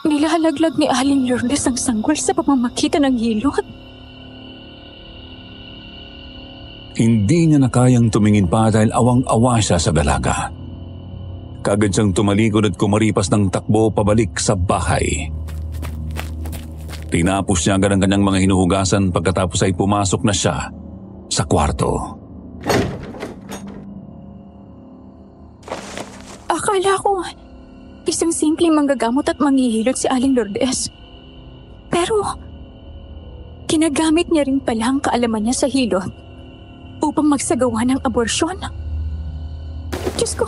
Nilalaglag ni Aling Lourdes ang sanggol sa pamamagitan ng hilot. Hindi niya na kayang tumingin pa dahil awang-awa siya sa dalaga. Kaagad siyang tumalikod at kumaripas ng takbo pabalik sa bahay. Tinapos niya agad ang kanyang mga hinuhugasan pagkatapos ay pumasok na siya sa kwarto. Akala ko, isang simpleng manggagamot at manghihilot si Aling Lourdes. Pero, ginagamit niya rin pala ang kaalaman niya sa hilot upang magsagawa ng aborsyon. Diyos ko,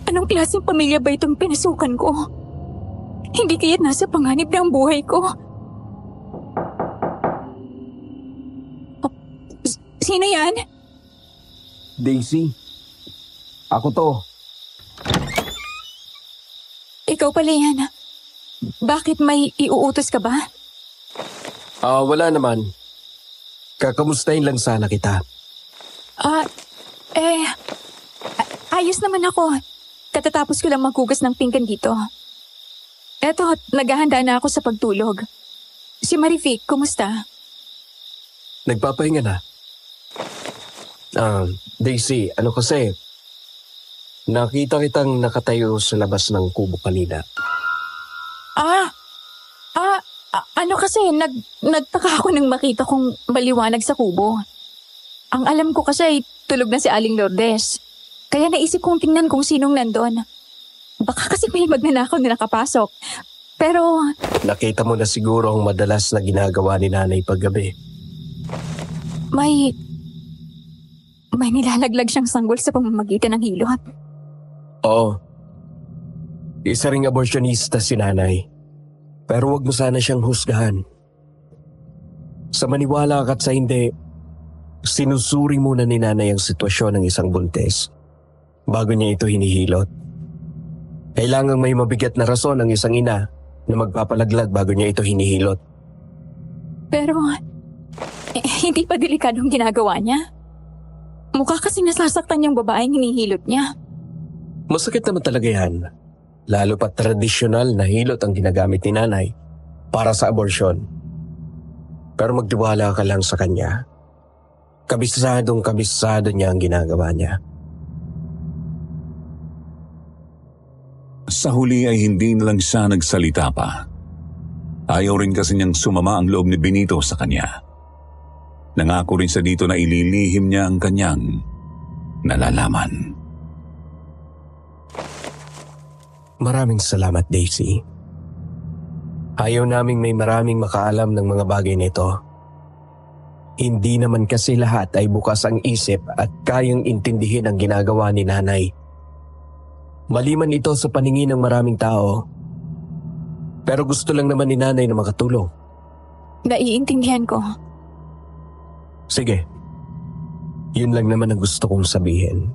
anong klaseng pamilya ba itong pinasukan ko? Hindi kaya't nasa panganib na ang buhay ko. Sino yan? Daisy, ako to. Ikaw pala yan. Bakit may iuutos ka ba? Wala naman. Kakamustahin lang sana kita. Ayos naman ako. Katatapos ko lang maghugas ng pinggan dito. Eto, naghahanda na ako sa pagtulog. Si Marific, kumusta? Nagpapahinga na. Daisy, ano kasi? Nakita kitang nakatayo sa labas ng kubo kanina. Ano kasi, nagtaka ako nang makita kong maliwanag sa kubo. Ang alam ko kasi ay tulog na si Aling Lourdes. Kaya naisip kong tingnan kung sinong nandun. Baka kasi may magnanakaw na nakapasok. Pero... Nakita mo na siguro ang madalas na ginagawa ni nanay paggabi. May nilalaglag siyang sanggol sa pamamagitan ng hilot. Oo. Isa ring abortionista si nanay. Pero wag mo sana siyang husgahan. Sa maniwala ka at sa hindi, sinusuri muna ni nanay ang sitwasyon ng isang buntis bago niya ito hinihilot. Kailangang may mabigat na rason ang isang ina na magpapalaglag bago niya ito hinihilot. Pero, hindi pa delikadong ginagawa niya. Mukha kasing nasasaktan yung babaeng hinihilot niya. Masakit naman talaga yan. Lalo pa tradisyonal na hilot ang ginagamit ni nanay para sa abortion. Pero magtiwala ka lang sa kanya. Kabisado niya ang ginagawa niya. Sa huli ay hindi na lang siya nagsalita pa. Ayaw rin kasi niyang sumama ang loob ni Benito sa kanya. Nangako rin siya dito na ililihim niya ang kanyang nalalaman. Maraming salamat, Daisy. Ayaw naming may maraming makaalam ng mga bagay nito. Hindi naman kasi lahat ay bukas ang isip at kayang intindihin ang ginagawa ni Nanay. Maliman ito sa paningin ng maraming tao. Pero gusto lang naman ni Nanay na makatulong. Naiintindihan ko. Sige. Yun lang naman ang gusto kong sabihin.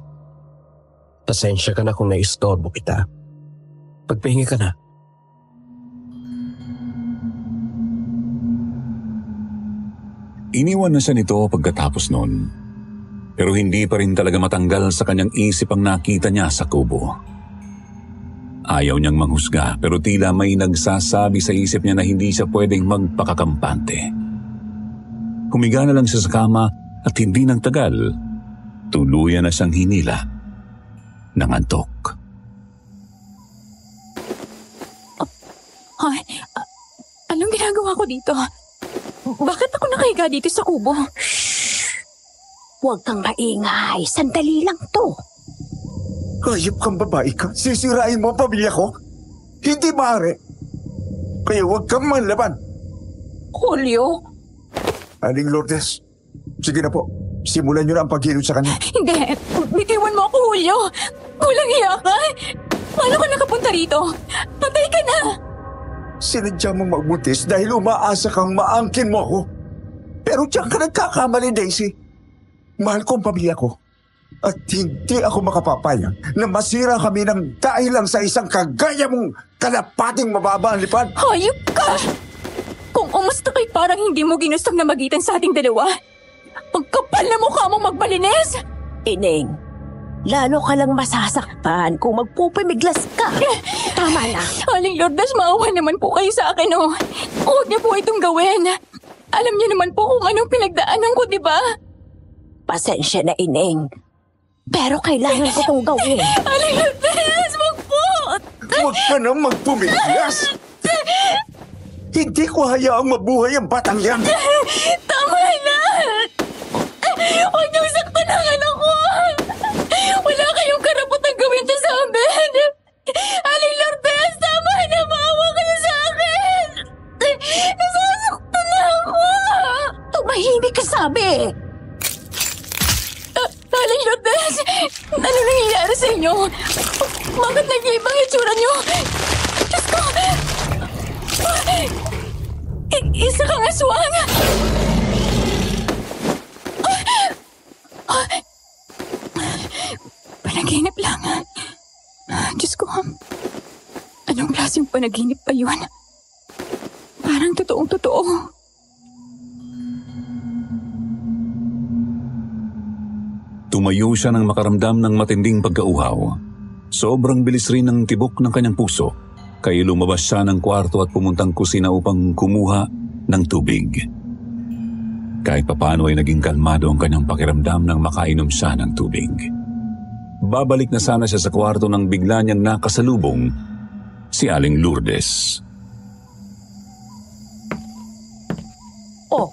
Pasensya ka na kung naistorbo kita. Pagpahinga ka na. Iniwan na siya nito pagkatapos noon. Pero hindi pa rin talaga matanggal sa kanyang isip ang nakita niya sa kubo. Ayaw niyang manghusga pero tila may nagsasabi sa isip niya na hindi siya pwedeng magpakakampante. Humiga na lang siya sa kama at hindi nang tagal, tuluyan na siyang hinila ng antok. Ay, anong ginagawa ko dito? Bakit ako nakahiga dito sa kubo? Huwag kang maingay. Sandali lang to. Hayop kang babae ka. Sisirain mo ang pamilya ko. Hindi maaari. Kaya huwag kang manlaban. Julio? Aling Lourdes, sige na po. Simulan niyo na ang paghilot sa kanya. Hindi. Bitiwan mo ako, Julio. Kulang hiya ka. Paano ka nakapunta rito? Patay ka na. Sinadya mong magbuntis dahil umaasa kang maangkin mo ako. Pero diyan ka nagkakamali, Daisy. Mahal ko ang pamilya ko. At hindi ako makapapayag na masira kami ng dahil lang sa isang kagaya mong kalapating mababa ang lipad. Hayop ka! Kung umusta kay parang hindi mo ginustong na magitan sa ating dalawa. Ang kapal na mukha mong magbalinis! Ineng, lalo ka lang masasaktan kung magpupimiglas ka. Tama na. Aling Lourdes, maawa naman po kayo sa akin, oh. Huwag niyo po itong gawin. Alam niyo naman po kung anong pinagdaanan ko, di ba? Pasensya na, Ineng. Pero kailangan ko itong gawin. Aling Lourdes, wag po! Huwag ka nang magpumiglas! Hindi ko hayaang mabuhay ang batang yan! Tama na! Huwag niyong saktan ang anak ko! Wala kayong karapatang gawin to sa amin! Aling Lourdes, tama na! Maawa kayo sa akin! Nasasaktan na ako! Tumahimik ka, sabi! Aling Lourdes, ano nangyayari sa inyo? Bakit nag-iibang itsura niyo? Diyos ko! Isa kang aswang! Panaginip lang. Diyos ko, anong klaseng panaginip pa yun? Parang totoong-totoo. Tumayo siya nang makaramdam ng matinding pagkauhaw. Sobrang bilis rin ng tibok ng kanyang puso, kaya lumabas siya ng kwarto at pumuntang kusina upang kumuha ng tubig. Kahit papano ay naging kalmado ang kanyang pakiramdam nang makainom siya ng tubig. Babalik na sana siya sa kwarto nang bigla niyang nakasalubong si Aling Lourdes. Oh,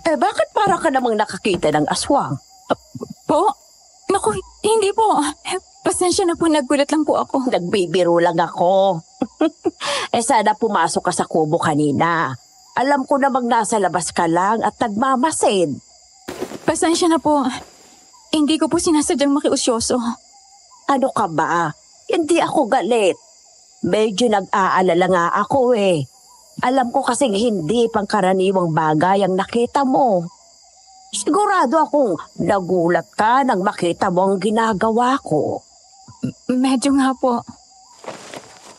bakit para ka namang nakakita ng aswang? Po? Naku, hindi po. Pasensya na po, nagulat lang po ako. Nagbibiro lang ako. Sana pumasok ka sa kubo kanina. Alam ko namang nasa labas ka lang at nagmamasid. Pasensya na po. Hindi ko po sinasadyang makiusyoso. Ano ka ba? Hindi ako galit. Medyo nag-aalala nga ako eh. Alam ko kasing hindi pangkaraniwang bagay ang nakita mo. Sigurado akong nagulat ka nang makita mo ang ginagawa ko. Medyo nga po.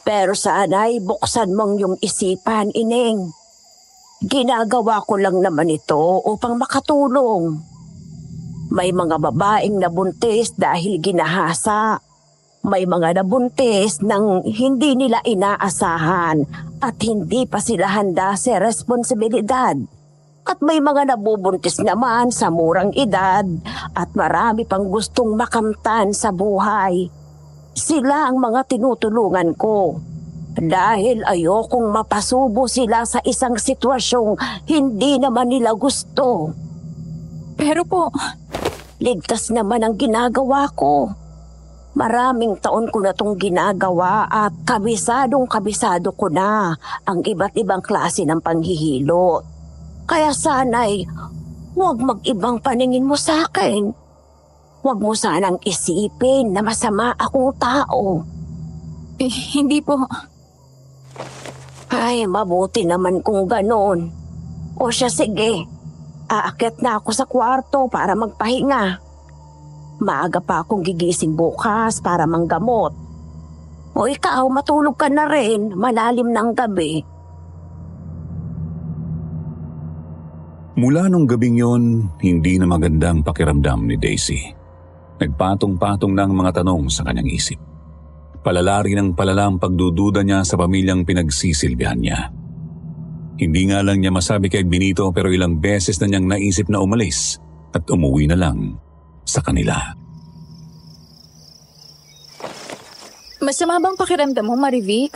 Pero sana'y buksan mong yung isipan, Ineng. Ginagawa ko lang naman ito upang makatulong. May mga babaeng nabuntis dahil ginahasa. May mga nabuntis nang hindi nila inaasahan at hindi pa sila handa sa responsibilidad. At may mga nabubuntis naman sa murang edad at marami pang gustong makamtan sa buhay. Sila ang mga tinutulungan ko. Dahil ayokong mapasubo sila sa isang sitwasyong hindi naman nila gusto. Pero po, Ligtas naman ang ginagawa ko. Maraming taon ko na tong ginagawa at kabisadong-kabisado ko na ang iba't ibang klase ng panghihilot. Kaya sana'y huwag mag-ibang paningin mo sa akin. Huwag mo sanang isipin na masama akong tao. hindi po. Ay, mabuti naman kung ganon. O siya, sige. Aakyat na ako sa kwarto para magpahinga. Maaga pa akong gigising bukas para manggamot. O ikaw, matulog ka na rin. Malalim ng gabi. Mula nung gabing yon, hindi na magandang pakiramdam ni Daisy. Nagpatong-patong na ang mga tanong sa kanyang isip. Palala rin ang palala ang pagdududa niya sa pamilyang pinagsisilbihan niya. Hindi nga lang niya masabi kay Benito pero ilang beses na niyang naisip na umalis at umuwi na lang sa kanila. Masama bang pakiramdam mo, Marivic?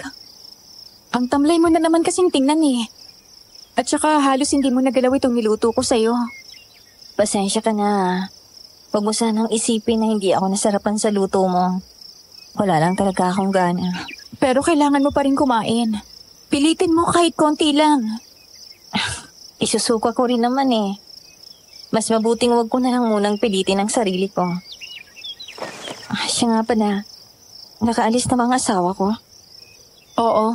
Ang tamlay mo na naman kasing tingnan eh. At saka halos hindi mo nagalaw itong niluto ko sa'yo. Pasensya ka na. Huwag mo sanang isipin na hindi ako nasarapan sa luto mo. Wala lang talaga akong gana. Pero kailangan mo pa rin kumain. Pilitin mo kahit konti lang. Isusuka ko rin naman eh. Mas mabuting wag ko na lang munang pilitin ang sarili ko. Siya nga pala. Nakaalis na mga asawa ko? Oo.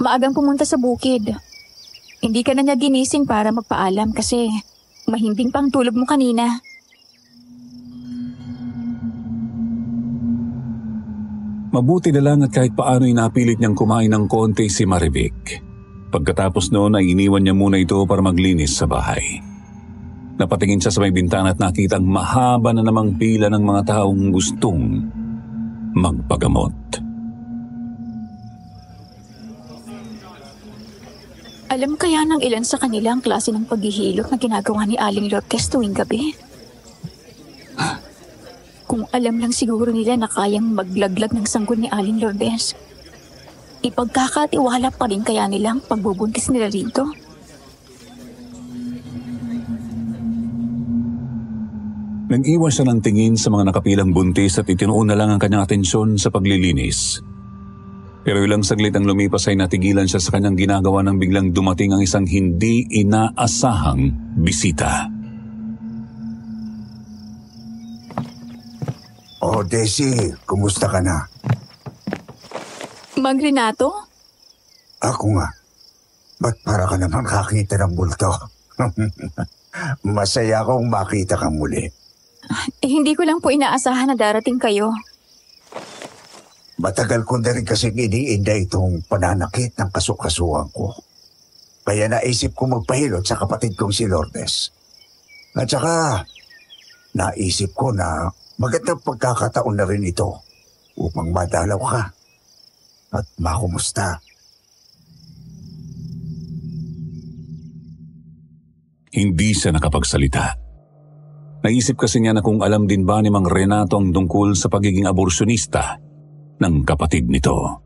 Maagang pumunta sa bukid. Hindi ka na niya ginising para magpaalam kasi mahimbing pang tulog mo kanina. Mabuti na lang at kahit paano inapilit niyang kumain ng konti si Marivic. Pagkatapos noon ay iniwan niya muna ito para maglinis sa bahay. Napatingin siya sa may bintana at nakita ang mahaba na namang pila ng mga taong gustong magpagamot. Alam kaya ng ilan sa kanila ang klase ng paghihilot na ginagawa ni Aling Lourdes tuwing gabi? Kung alam lang siguro nila na kayang maglaglag ng sanggol ni Aling Lourdes, ipagkakatiwala pa rin kaya nilang pagbubuntis nila rito? Nag-iwan siya ng tingin sa mga nakapilang buntis at itinuon na lang ang kanyang atensyon sa paglilinis. Pero ilang saglit ang lumipas ay natigilan siya sa kanyang ginagawa nang biglang dumating ang isang hindi inaasahang bisita. Oh, Daisy, kumusta ka na? Mang Renato? Ako nga. Ba't para ka naman kakita ng bulto? Masaya akong makita kang muli. Hindi ko lang po inaasahan na darating kayo. Matagal ko na rin kasing iniinda itong pananakit ng kasukasuhan ko. Kaya naisip ko magpahilot sa kapatid kong si Lourdes. At saka, naisip ko na magandang pagkakataon na rin ito upang madalaw ka at makumusta. Hindi siya nakapagsalita. Naisip kasi niya na kung alam din ba ni Mang Renato ang tungkol sa pagiging aborsyonista ng kapatid nito.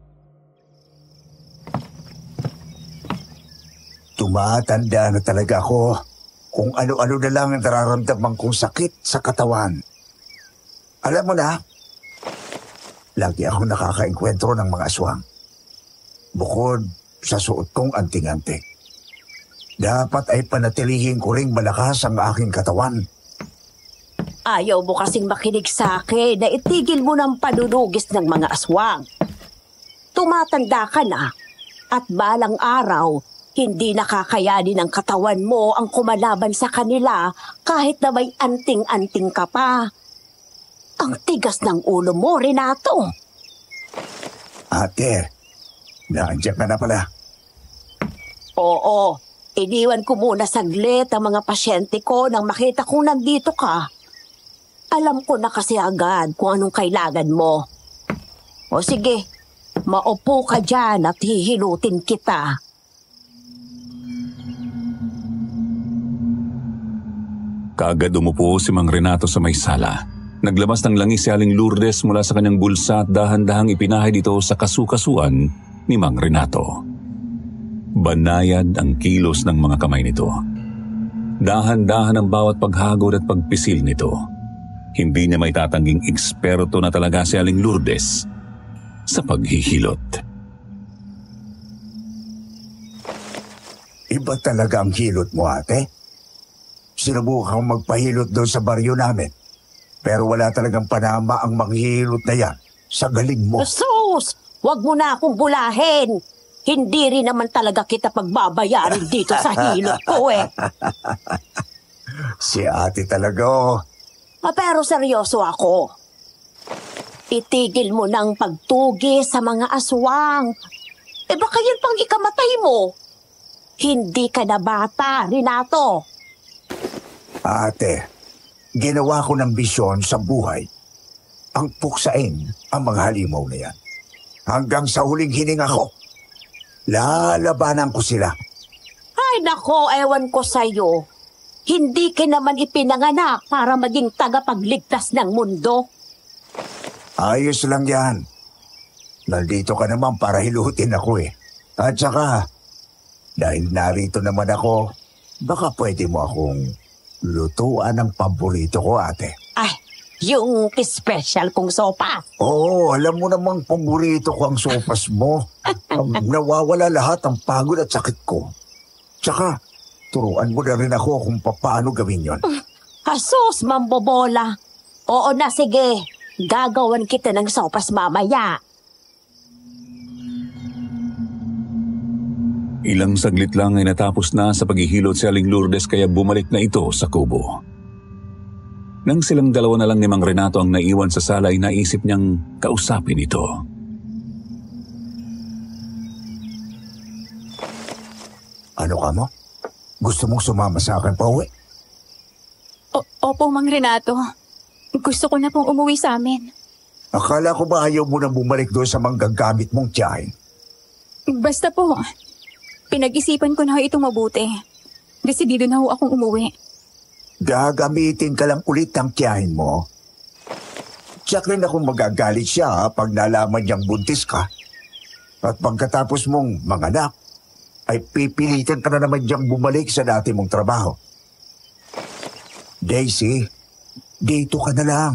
Tumatanda na talaga ako kung ano-ano na lang ang nararamdaman kong sakit sa katawan. Alam mo na, lagi akong nakakaengkwentro ng mga aswang. Bukod sa suot kong anting-anting. Dapat ay panatilihin ko ring malakas ang aking katawan. Ayaw mo kasing makinig sa akin na itigil mo ng panunugis ng mga aswang. Tumatanda ka na at balang araw, hindi nakakayanin ng katawan mo ang kumalaban sa kanila kahit na may anting-anting ka pa. Ang tigas ng ulo mo, Renato. Ate, nandiyan ka na pala. Oo, iniwan ko muna saglit ang mga pasyente ko nang makita kong nandito ka. Alam ko na kasi agad kung anong kailangan mo. O sige, maupo ka dyan at hihilutin kita. Kaagad umupo si Mang Renato sa may sala. Naglabas ng langis si Aling Lourdes mula sa kanyang bulsa at dahan-dahang ipinahid ito sa kasukasuan ni Mang Renato. Banayad ang kilos ng mga kamay nito. Dahan-dahan ang bawat paghagod at pagpisil nito. Hindi niya may tatangging eksperto na talaga si Aling Lourdes sa paghihilot. Iba talaga ang hilot mo, ate. Sinubukan magpahilot doon sa baryo namin. Pero wala talagang panama ang manghihilot na yan sa galing mo. Sus! Huwag mo na akong bulahin. Hindi rin naman talaga kita pagbabayarin dito sa hilot ko eh. Si ate talaga, oh. Pero seryoso ako. Itigil mo ng pagtugi sa mga aswang. Baka yan pang ikamatay mo. Hindi ka na bata, Renato. Ate, ginawa ko ng bisyon sa buhay. Ang puksain ang mga halimaw na yan. Hanggang sa huling hininga ko, lalabanan ko sila. Ay nako, ewan ko sa'yo. Hindi ka naman ipinanganak para maging tagapagligtas ng mundo. Ayos lang yan. Nandito ka naman para hilutin ako eh. At saka, dahil narito naman ako, baka pwede mo akong lutuan ng paborito ko, ate. Ay, yung special kong sopa. Oo, alam mo namang paborito ko ang sopas mo. Nawawala lahat ang pagod at sakit ko. Tsaka, turuan mo na rin ako kung paano gawin yon. Asus, mambobola. Oo na, sige. Gagawan kita ng sopas mamaya. Ilang saglit lang ay natapos na sa paghihilot si Aling Lourdes kaya bumalik na ito sa kubo. Nang silang dalawa na lang ni Mang Renato ang naiwan sa sala ay naisip niyang kausapin ito. Ano ka mo? Gusto mong sumama sa akin pa uwi? Opo, Mang Renato. Gusto ko na pong umuwi sa amin. Akala ko ba ayaw mo na bumalik doon sa manggagamit mong tiyahin? Basta po, pinag-isipan ko na itong mabuti. Desidido na ho akong umuwi. Gagamitin ka lang ulit ang tiyahin mo. Tiyak rin akong magagalit siya pag nalaman niyang buntis ka. At pagkatapos mong manganak, ay pipilitan ka na naman niyang bumalik sa dati mong trabaho. Daisy, dito ka na lang.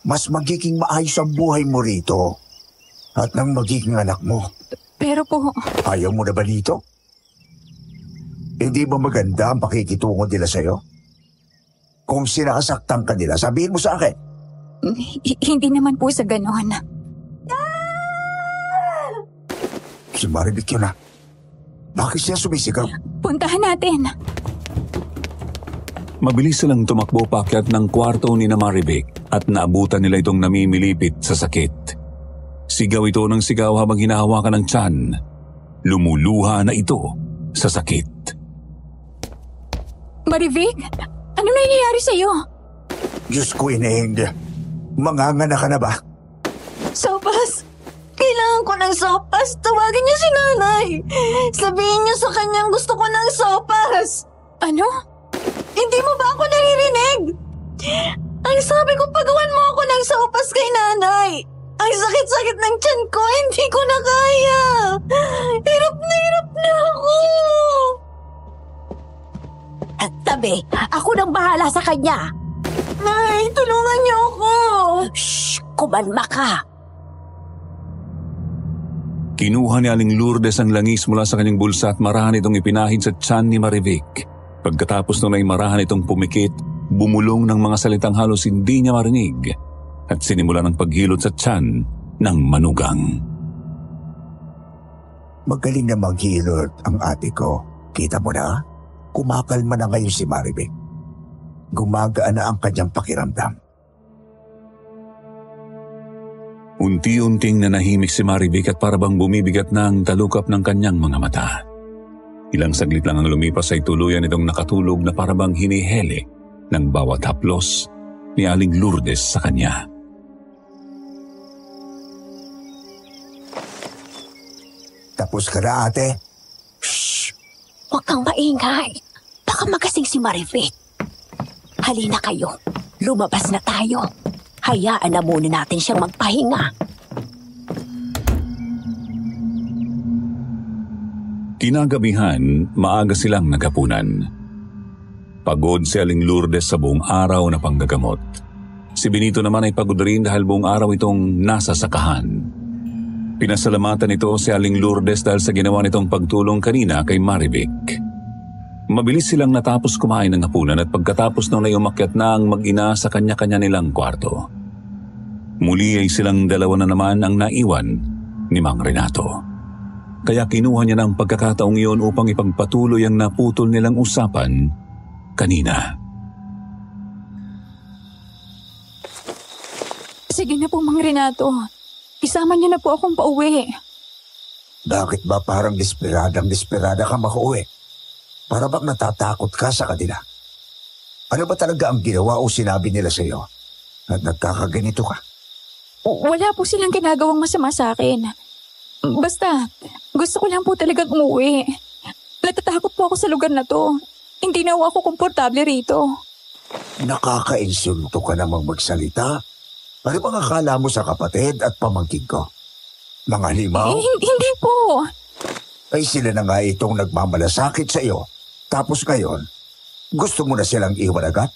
Mas magiging maayos ang buhay mo rito. At nang magiging anak mo. Pero po... Ayaw mo na ba dito? Hindi ba maganda ang pakikitungo nila sa'yo? Kung sinasaktan ka nila, sabihin mo sa akin. Hindi naman po sa ganon. Si Maribik yun na. Bakit siya sumisigaw? Puntahan natin. Mabilis silang tumakbo paakyat ng kwarto ni na Maribik at naabutan nila itong namimilipit sa sakit. Sigaw ito ng sigaw habang hinahawakan ng tiyan. Lumuluha na ito sa sakit. Maribik, ano nangyayari sa'yo? Diyos ko, Ineng. Mangangana ka na ba? Sopas! Kailangan ko ng sopas. Tawagin niyo si nanay. Sabihin niyo sa kanyang gusto ko ng sopas. Ano? Hindi mo ba ako naririnig? Ang sabi ko, pagawan mo ako ng sopas kay nanay. Ang sakit-sakit ng tiyan ko, hindi ko na kaya. Hirap na ako. At tabi, ako nang bahala sa kanya. Nay, tulungan niyo ako. Shh, kumalma ka. Kinuha ni Aling Lourdes ang langis mula sa kanyang bulsa at marahan itong ipinahid sa tiyan ni Maribik. Pagkatapos nung ay marahan itong pumikit, bumulong ng mga salitang halos hindi niya marinig at sinimula ng paghilot sa tiyan ng manugang. Magaling na maghilot ang ate ko. Kita mo na? Kumakalma na ngayon si Maribik. Gumagaan na ang kanyang pakiramdam. Unti-unting nanahimik si Maribik at parabang bumibigat na ang talukap ng kanyang mga mata. Ilang saglit lang ang lumipas ay tuluyan itong nakatulog na parabang hinihele ng bawat haplos ni Aling Lourdes sa kanya. Tapos ka na, ate? Shh! Huwag kang maingay. Baka magasing si Maribik. Halina kayo. Lumabas na tayo. Hayaan na muna natin siyang magpahinga. Kinagabihan, maaga silang naghapunan. Pagod si Aling Lourdes sa buong araw na panggagamot. Si Benito naman ay pagod rin dahil buong araw itong nasa sakahan. Pinasalamatan nito si Aling Lourdes dahil sa ginawa nitong pagtulong kanina kay Marivic. Mabilis silang natapos kumain ng hapunan at pagkatapos noon ay umakyat na ang mag-ina sa kanya-kanya nilang kwarto. Muli ay silang dalawa na naman ang naiwan ni Mang Renato. Kaya kinuha niya ng pagkakataong iyon upang ipagpatuloy ang naputol nilang usapan kanina. Sige na po, Mang Renato. Isama niyo na po akong pauwi. Bakit ba parang desperada ka makauwi? Para bang natatakot ka sa kanila? Ano ba talaga ang ginawa o sinabi nila sa iyo? At nagkakaganito ka? Wala po silang ginagawang masama sa akin. Basta, gusto ko lang po talagang umuwi. Natatakot po ako sa lugar na to. Hindi na ako komportable rito. Nakakainsulto ka namang magsalita. Ano bang akala mo sa kapatid at pamangkin ko? Mga limaw? Hindi po. Ay sila na nga itong nagmamalasakit sa iyo. Tapos ngayon, gusto mo na silang iwan agad?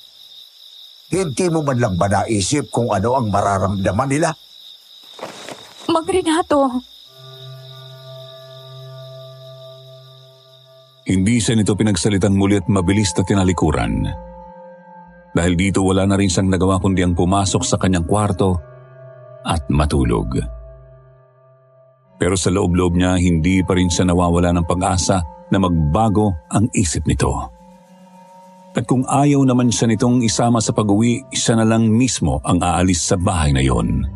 Hindi mo man lang ba naisip kung ano ang mararamdaman nila? Mang Renato. Hindi siya nito pinagsalitang muli at mabilis na tinalikuran. Dahil dito wala na rin siyang nagawa kundi ang pumasok sa kanyang kwarto at matulog. Pero sa loob-loob niya, hindi pa rin siya nawawala ng pag-asa na magbago ang isip nito. At kung ayaw naman siya nitong isama sa pag-uwi, siya na lang mismo ang aalis sa bahay na yon.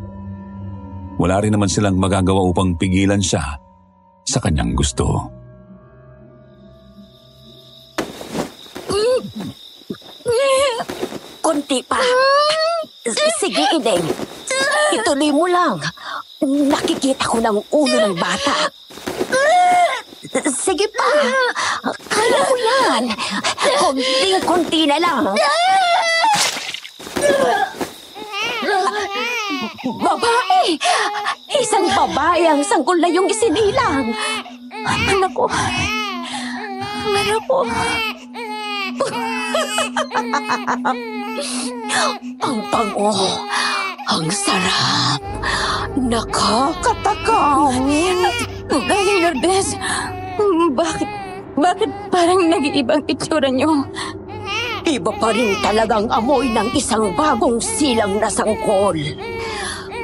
Wala rin naman silang magagawa upang pigilan siya sa kanyang gusto. Konti pa. Sige, Ineng. Ituloy mo lang. Nakikita ko ng ulo ng bata. Sige pa. Kaya mo yan. Konting-konti na lang. Babae! Isang babae ang sanggol na yung isinilang. Anak ko. Anak ko. Ang bango. Ang sarap. Nakakatakam. Aling Lourdes, bakit parang nag-iibang itsura niyo? Iba pa rin talagang amoy ng isang bagong silang na sangkol.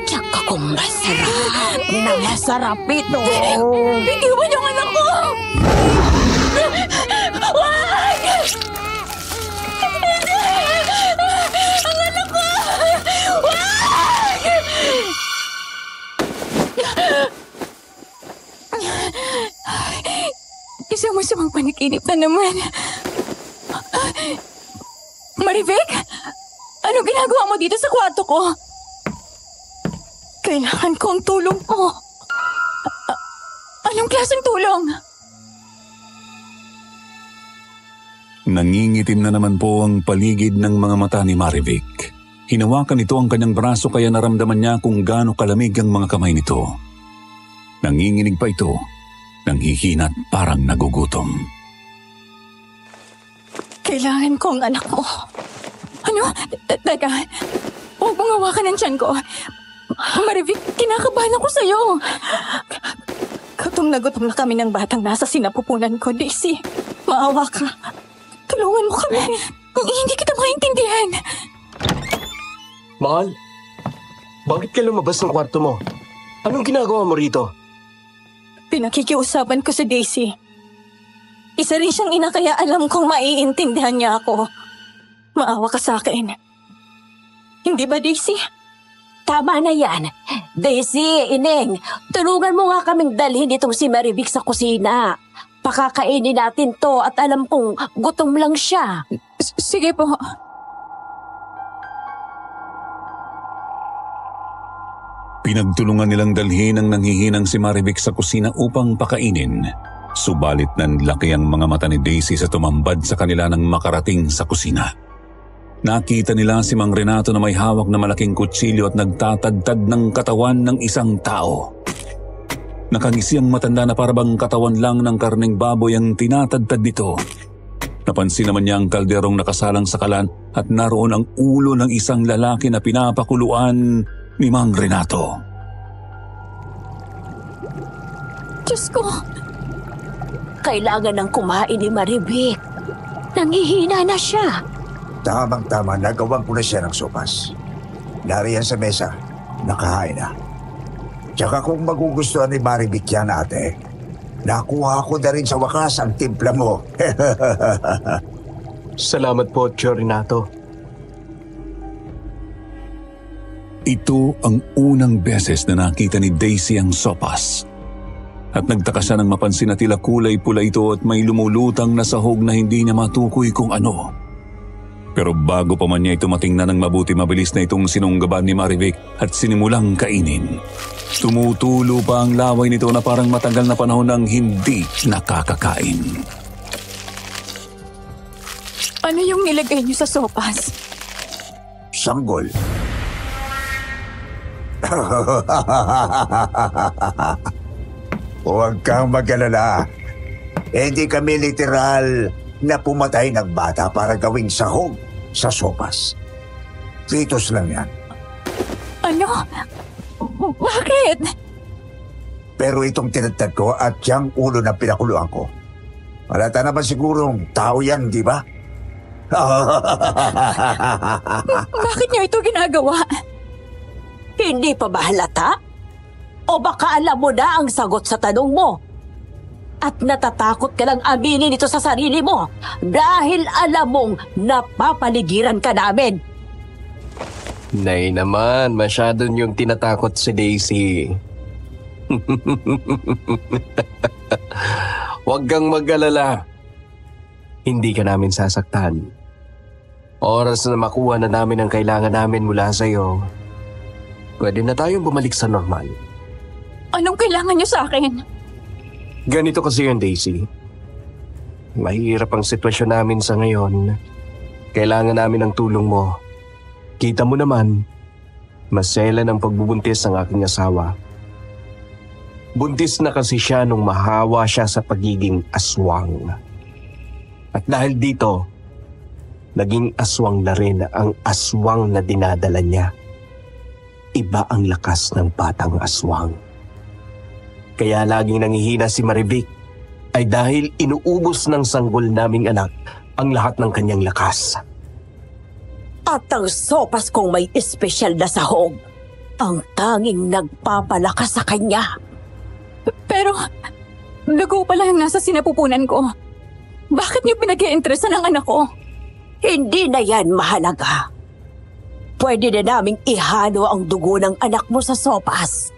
Tsaka kung masarap na masarap ito. Bitiwan yung anak ko! Wag! Hindi! Ang anak ko! Wag! Isang masamang panaginip na naman. Marivic? Ano ginagawa mo dito sa kwarto ko? Kailangan ko ang tulong mo. Anong klaseng tulong? Nangingitim na naman po ang paligid ng mga mata ni Marivic. Hinawakan nito ang kanyang braso kaya naramdaman niya kung gaano kalamig ang mga kamay nito. Nanginginig pa ito, nanghihina at parang nagugutom. Kailangan ko ang anak mo. Ano? Teka, huwag mong hawakan ang tiyan ko. Marivic, kinakabahan ako sa'yo. Gutom na kami ng batang nasa sinapupunan ko, Daisy. Maawa ka. Tulungan mo kami. Hindi kita maintindihan. Mahal, bakit ka lumabas ng kwarto mo? Anong ginagawa mo rito? Pinakikiusapan ko si Daisy. Isa rin siyang ina kaya alam kong maiintindihan niya ako. Maawa ka sa akin. Hindi ba, Daisy? Tama na yan. Daisy, Ineng, tulungan mo nga kaming dalhin itong si Marivic sa kusina. Pakakainin natin to at alam kong gutom lang siya. Sige po. Pinagtulungan nilang dalhin ang nanghihinang si Marivic sa kusina upang pakainin. Subalit nanlaki ang mga mata ni Daisy sa tumambad sa kanila nang makarating sa kusina. Nakita nila si Mang Renato na may hawak na malaking kutsilyo at nagtatadtad ng katawan ng isang tao. Nakangisi ang matanda na parabang katawan lang ng karneng baboy ang tinatadtad nito. Napansin naman niya ang kalderong nakasalang sa kalan at naroon ang ulo ng isang lalaki na pinapakuluan ni Mang Renato. Diyos ko, Kailangan ng kumain ni Maribik. Nangihina na siya. Tamang-tama, nagawan ko na siya ng sopas. Nariyan sa mesa, nakahain na. Tsaka kung magugustuhan ni Maribik yan, ate, nakuha ko na rin sa wakas ang timpla mo. Salamat po, Tio Renato. Ito ang unang beses na nakita ni Daisy ang sopas. At nagtaka siya nang mapansin na tila kulay pula ito at may lumulutang na sahog na hindi niya matukoy kung ano. Pero bago pa man niya ito matingnan ng mabuti, mabilis na itong sinunggaban ni Marivic at sinimulang kainin. Tumutulo pa ang laway nito na parang matagal na panahon nang hindi nakakakain. ano yung nilagay niyo sa sopas? Sanggol. Huwag kang mag-alala. Hindi kami literal na pumatay ng bata para gawing sahog sa sopas. Ritos lang yan. Ano? Bakit? Pero itong tinatad ko at yung ulo na pinakuluan ko, halata naman sigurong tao yan, di ba? Bakit niyo ito ginagawa? Hindi pa ba halata? O baka alam mo na ang sagot sa tanong mo? At natatakot ka lang aminin ito sa sarili mo dahil alam mong napapaligiran ka namin. Nay naman, masyado niyong tinatakot si Daisy. Huwag kang mag-alala. Hindi ka namin sasaktan. Oras na makuha na namin ang kailangan namin mula sa iyo, pwede na tayong bumalik sa normal. Anong kailangan niyo sa akin? Ganito kasi yun, Daisy. Mahirap ang sitwasyon namin sa ngayon. Kailangan namin ng tulong mo. Kita mo naman, maselan ang pagbubuntis ng aking asawa. Buntis na kasi siya nung mahawa siya sa pagiging aswang. At dahil dito, naging aswang na rin ang aswang na dinadala niya. Iba ang lakas ng batang aswang. Kaya laging nangihina si Marivic ay dahil inuubos ng sanggol naming anak ang lahat ng kanyang lakas. At ang sopas kong may espesyal na sahog, ang tanging nagpapalakas sa kanya. Pero, dugo pala yung nasa sinapupunan ko. Bakit niyo pinag-iinteresan ang anak ko? Hindi na yan mahalaga. Pwede na naming ihalo ang dugo ng anak mo sa sopas.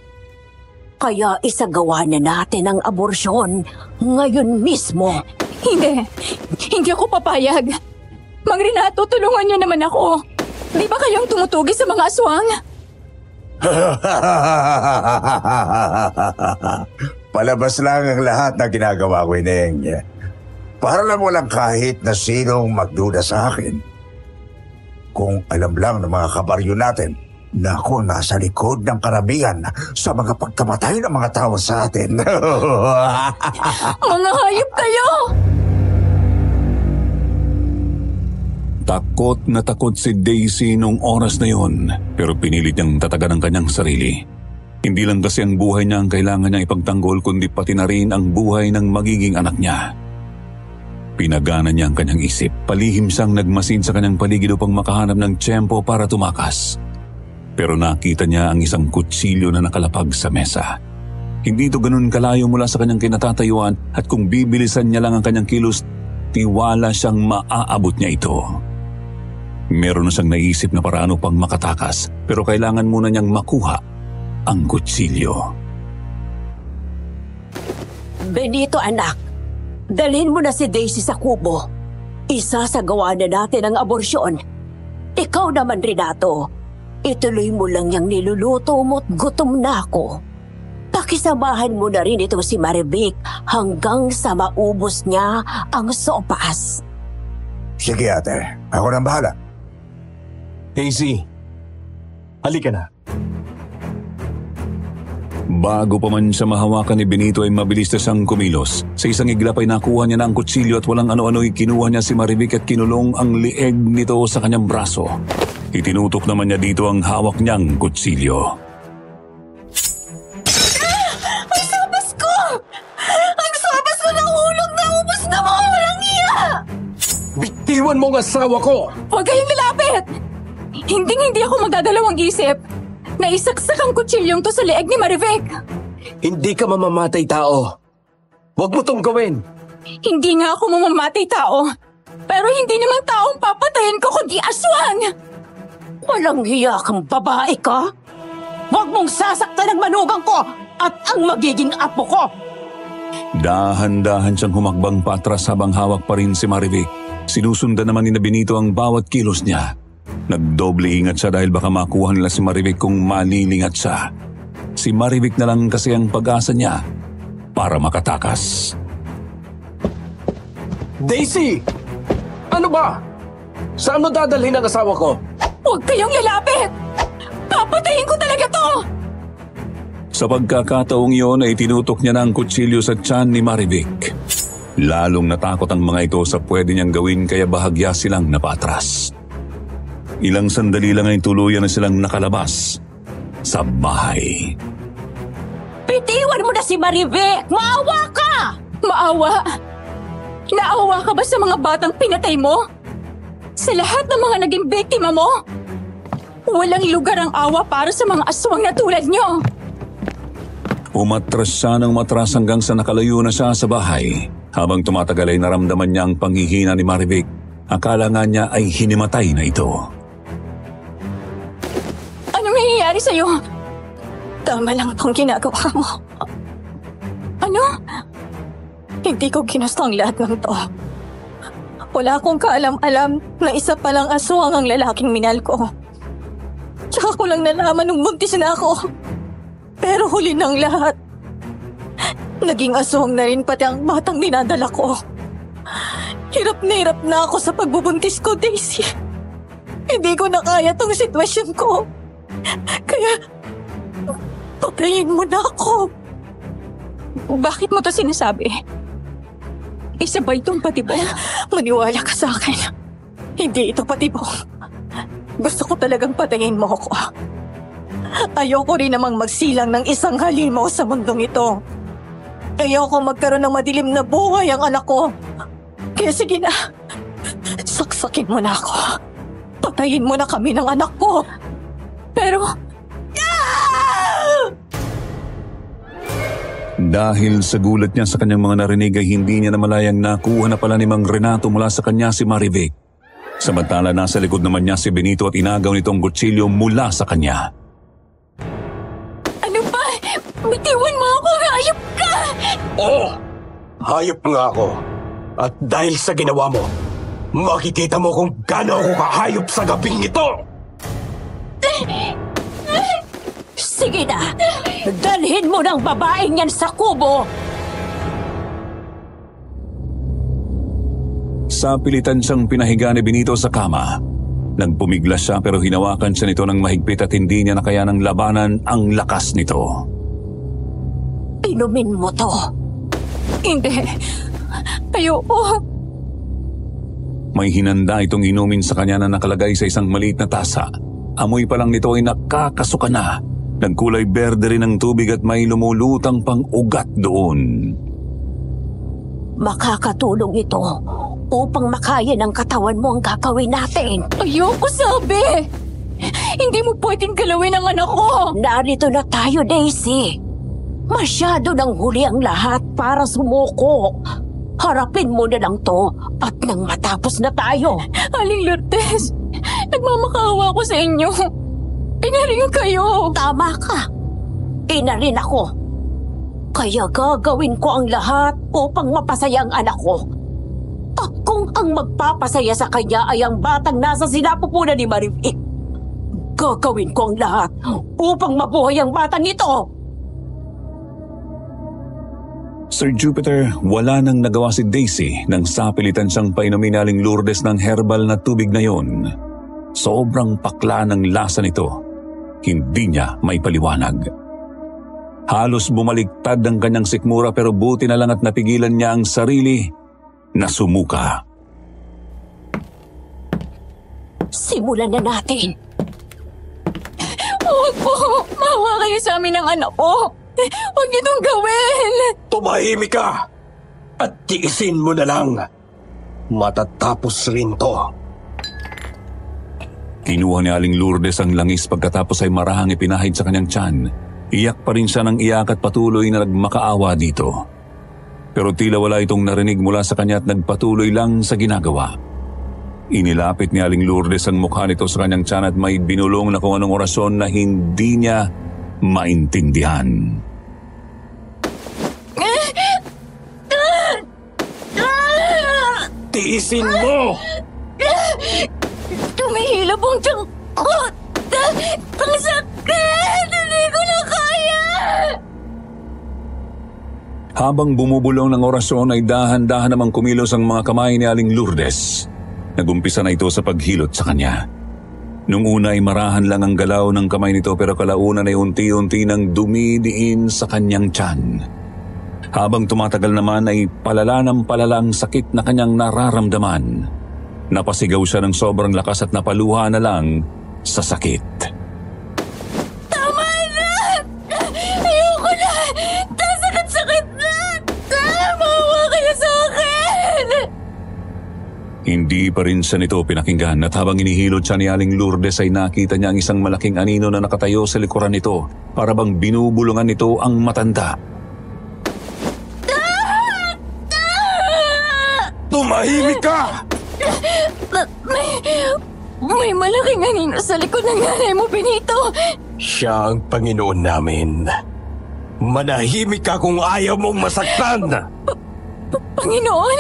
Kaya isagawa na natin ang aborsyon ngayon mismo. Hindi. Hindi ako papayag. Mang Renato, tulungan niyo naman ako. Di ba kayong tumutugi sa mga aswang? Palabas lang ang lahat na ginagawa ko, Ineng. Para lang walang kahit na sinong magduda sa akin. Kung alam lang ng mga kabaryo natin na ako nasa likod ng karamihan sa mga pagkamatay ng mga tao sa atin. Mga hayop kayo! Takot na takot si Daisy nung oras na yon, pero pinilit niyang tatagan ang kanyang sarili. Hindi lang kasi ang buhay niya ang kailangan niyang ipagtanggol, kundi pati na rin ang buhay ng magiging anak niya. Pinagana niya ang kanyang isip. Palihim siyang nagmasid sa kanyang paligid upang makahanap ng tiyempo para tumakas. Pero nakita niya ang isang kutsilyo na nakalapag sa mesa. Hindi ito ganun kalayo mula sa kanyang kinatatayuan at kung bibilisan niya lang ang kanyang kilos, tiwala siyang maaabot niya ito. Meron na siyang naisip na paraan upang makatakas, pero kailangan muna niyang makuha ang kutsilyo. Benito anak, dalhin mo na si Daisy sa kubo. Isasagawa na natin ang aborsyon. Ikaw naman, Renato, ituloy mo lang yung niluluto mo't gutom na ako. Pakisamahan mo na rin itong si Marivic hanggang sa maubos niya ang sopas. Sige ate, ako nang bahala. Daisy, halika na. Bago pa man siya mahawakan ni Benito ay mabilis na siyang kumilos. Sa isang iglap ay nakuha niya na ang kutsilyo at walang ano-ano'y kinuha niya si Marivic at kinulong ang lieg nito sa kanyang braso. Itinutok naman niya dito ang hawak niyang kutsilyo. Ang sabas ko! Ang sabas ko ng ulong na ubos na mga walang iya! Bitiwan mo ang asawa ko! Huwag kayong lalapit! Hindi ako magdadalawang isip. Naisaksak ang kutsilyong to sa leeg ni Marivic. Hindi ka mamamatay tao. Huwag mo tong gawin. Hindi nga ako mamamatay tao. Pero hindi namang taong papatayin ko kundi aswang. Walang hiya kang babae ka? Huwag mong sasaktan ang manugang ko at ang magiging apo ko! Dahan-dahan siyang humakbang patras habang hawak pa rin si Marivic. Sinusundan naman ni Benito ang bawat kilos niya. Nagdoble ingat siya dahil baka makuha nila si Marivic kung malilingat siya. Si Marivic na lang kasi ang pag-asa niya para makatakas. Daisy! Ano ba? Saan mo dadalhin ang asawa ko? Huwag kayong lalapit! Papatayin ko talaga to! Sa pagkakataong iyon ay tinutok niya na ang kutsilyo sa tiyan ni Marivic. Lalong natakot ang mga ito sa pwede niyang gawin kaya bahagya silang napatras. Ilang sandali lang ay tuluyan na silang nakalabas sa bahay. Bitiwan mo na si Marivic! Maawa ka! Maawa? Naawa ka ba sa mga batang pinatay mo? Sa lahat ng mga naging biktima mo? Walang lugar ang awa para sa mga aswang na tulad nyo. Umatras siya ng matras hanggang sa nakalayo na siya sa bahay. Habang tumatagal ay naramdaman niya ang panghihina ni Marivic. Akala nga niya ay hinimatay na ito. Anong nangyayari sa'yo? Tama lang itong ginagawa mo. Ano? Hindi ko ginusto ang lahat ng to. Wala akong kaalam-alam na isa palang aswang ang lalaking minahal ko. Tsaka ko lang nalaman nung buntis na ako. Pero huli ng lahat, naging aswang na rin pati ang batang dinadala ko. Hirap na ako sa pagbubuntis ko, Daisy. Hindi ko na kaya tong sitwasyon ko. Kaya, patayin mo na ako. Bakit mo to sinasabi? Isa ba itong patibong? Maniwala ka sa akin. Hindi ito patibong. Gusto ko talagang patayin mo ako. Ayoko rin namang magsilang ng isang halimaw sa mundong ito. Ayoko magkaroon ng madilim na buhay ang anak ko. Kaya sige na, saksakin mo na ako. Patayin mo na kami ng anak ko. Pero... Dahil sa gulat niya sa kanyang mga narinig ay hindi niya namalayang nakuha na pala ni Mang Renato mula sa kanya si Marivic. Samantala nasa likod naman niya si Benito at inagaw nitong kutsilyo mula sa kanya. Ano ba? Bitiwan mo ako, hayop ka! Oo! Hayop nga ako. At dahil sa ginawa mo, makikita mo kung gaano ako kahayop sa gabing ito! Sige na! Dalhin mo ng babaeng yan sa kubo! Sa pilitan siyang pinahiga ni Benito sa kama. Nagpumiglas siya pero hinawakan siya nito ng mahigpit at hindi niya nakayanang labanan ang lakas nito. Inumin mo to. Hindi. Ayoko. May hinanda itong inumin sa kanya na nakalagay sa isang maliit na tasa. Amoy pa lang nito ay nakakasuka na. Nagkulay berde rin ang tubig at may lumulutang pang ugat doon. Makakatulong ito upang makaya ng katawan mo ang gagawin natin. Ayoko, sabi! Hindi mo pwedeng galawin ang anak ko! Narito na tayo, Daisy. Masyado nang huli ang lahat para sumuko. Harapin mo na lang to at nang matapos na tayo. Aling Lourdes, nagmamakaawa ko sa inyo. Inaring kayo. Tama ka. Ina rin ako. Kaya gagawin ko ang lahat upang mapasaya ang anak ko. At kung ang magpapasaya sa kanya ay ang batang nasa sinapupunan ni Marivic, gagawin ko ang lahat upang mabuhay ang batang ito. Sir Jupiter, wala nang nagawa si Daisy nang sapilitan siyang painumin ni Aling Lourdes ng herbal na tubig na yon. Sobrang pakla ng lasa nito. Hindi niya may paliwanag. Halos bumaliktad ang kanyang sikmura pero buti na lang at napigilan niya ang sarili na sumuka. Simulan na natin. Huwag po! Maawa kayo sa amin ng anak ko! Huwag niyo itong gawin! Tumahimik ka! At tiisin mo na lang. Matatapos rin to. Kinuha ni Aling Lourdes ang langis pagkatapos ay marahang ipinahid sa kanyang tiyan. Iyak pa rin siya ng iyak at patuloy na nagmakaawa dito. Pero tila wala itong narinig mula sa kanya at nagpatuloy lang sa ginagawa. Inilapit ni Aling Lourdes ang mukha nito sa kanyang tiyan at may binulong na kung anong orasyon na hindi niya maintindihan. Tiisin mo! Tumihilap ang tiyan ko! Ang sakit! Hindi ko na kaya! Habang bumubulong ng orasyon ay dahan-dahan namang kumilos ang mga kamay ni Aling Lourdes. Nagumpisa na ito sa paghilot sa kanya. Nung una ay marahan lang ang galaw ng kamay nito pero kalaunan ay unti-unti nang dumidiin sa kanyang tiyan. Habang tumatagal naman ay palala ng palala ang sakit na kanyang nararamdaman. Napasigaw siya ng sobrang lakas at napaluha na lang sa sakit. Tama na! Ayoko na! Sakit-sakit na! Maawa kayo sa akin! Hindi pa rin siya nito pinakinggan at habang inihilot siya ni Aling Lourdes ay nakita niya ang isang malaking anino na nakatayo sa likuran nito para bang binubulungan nito ang matanda. Tumahimik ka! May malaking anino sa likod ng nanay mo, Benito. Siya ang Panginoon namin. Manahimik ka kung ayaw mong masaktan! Panginoon?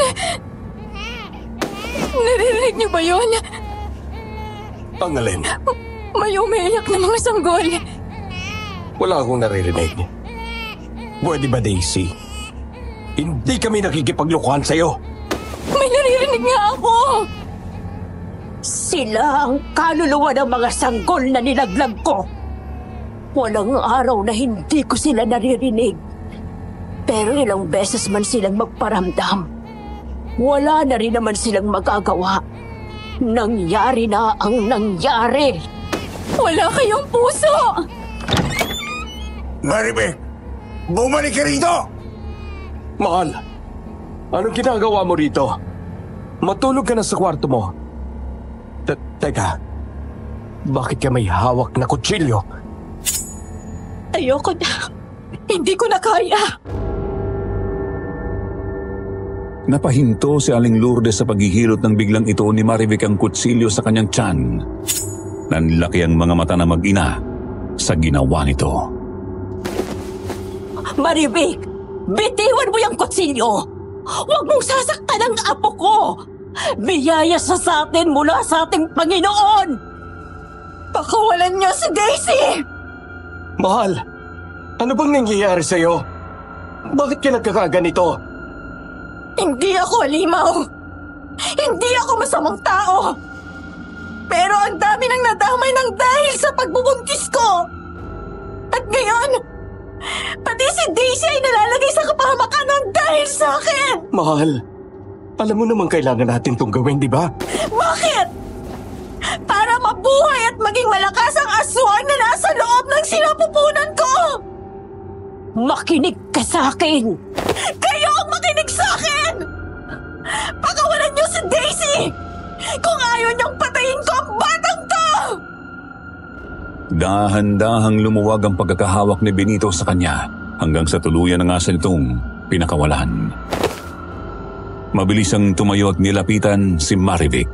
Naririnig niyo ba yun? Ang alin? May umiiyak na mga sanggol. Wala akong naririnig. Pwede ba, Daisy? Hindi kami nakikipaglukuhan sa'yo. May naririnig nga ako. Sila ang kaluluwa ng mga sanggol na nilaglag ko. Walang araw na hindi ko sila naririnig. Pero ilang beses man silang magparamdam, wala na rin naman silang magagawa. Nangyari na ang nangyari. Wala kayong puso. Maribek, bumalik ka rito! Mahal, anong ginagawa mo rito? Matulog ka na sa kwarto mo. Teka, bakit ka may hawak na kutsilyo? Ayoko na. Hindi ko na kaya. Napahinto si Aling Lourdes sa paghihilot ng biglang ito ni Marivic ang kutsilyo sa kanyang tiyan. Nanlaki ang mga mata na mag-ina sa ginawa nito. Marivic, bitiwan mo yung kutsilyo. Huwag mong sasaktan ang apo ko. Biyaya siya sa atin mula sa ating Panginoon. Pakawalan niyo si Daisy. Mahal, ano bang nangyayari sa'yo? Bakit ka nagkakaganito? Hindi ako alimaw. Hindi ako masamang tao. Pero ang dami nang nadamay ng dahil sa pagbubuntis ko. At ngayon, pati si Daisy ay nalalagay sa kapahamakan ng dahil sa akin. Mahal, alam mo naman kailangan natin itong gawin, di ba? Bakit? Para mabuhay at maging malakas ang aswang na nasa loob ng sinapupunan ko. Makinig ka sa akin. Kayo ang makinig sa akin! Pakawalan niyo si Daisy! Kung ayaw niyong patayin ko ang batang to! Dahan-dahang lumuwag ang pagkakahawak ni Benito sa kanya hanggang sa tuluyan na nga siya nitong pinakawalan. Mabilis ang tumayo at nilapitan si Marivic.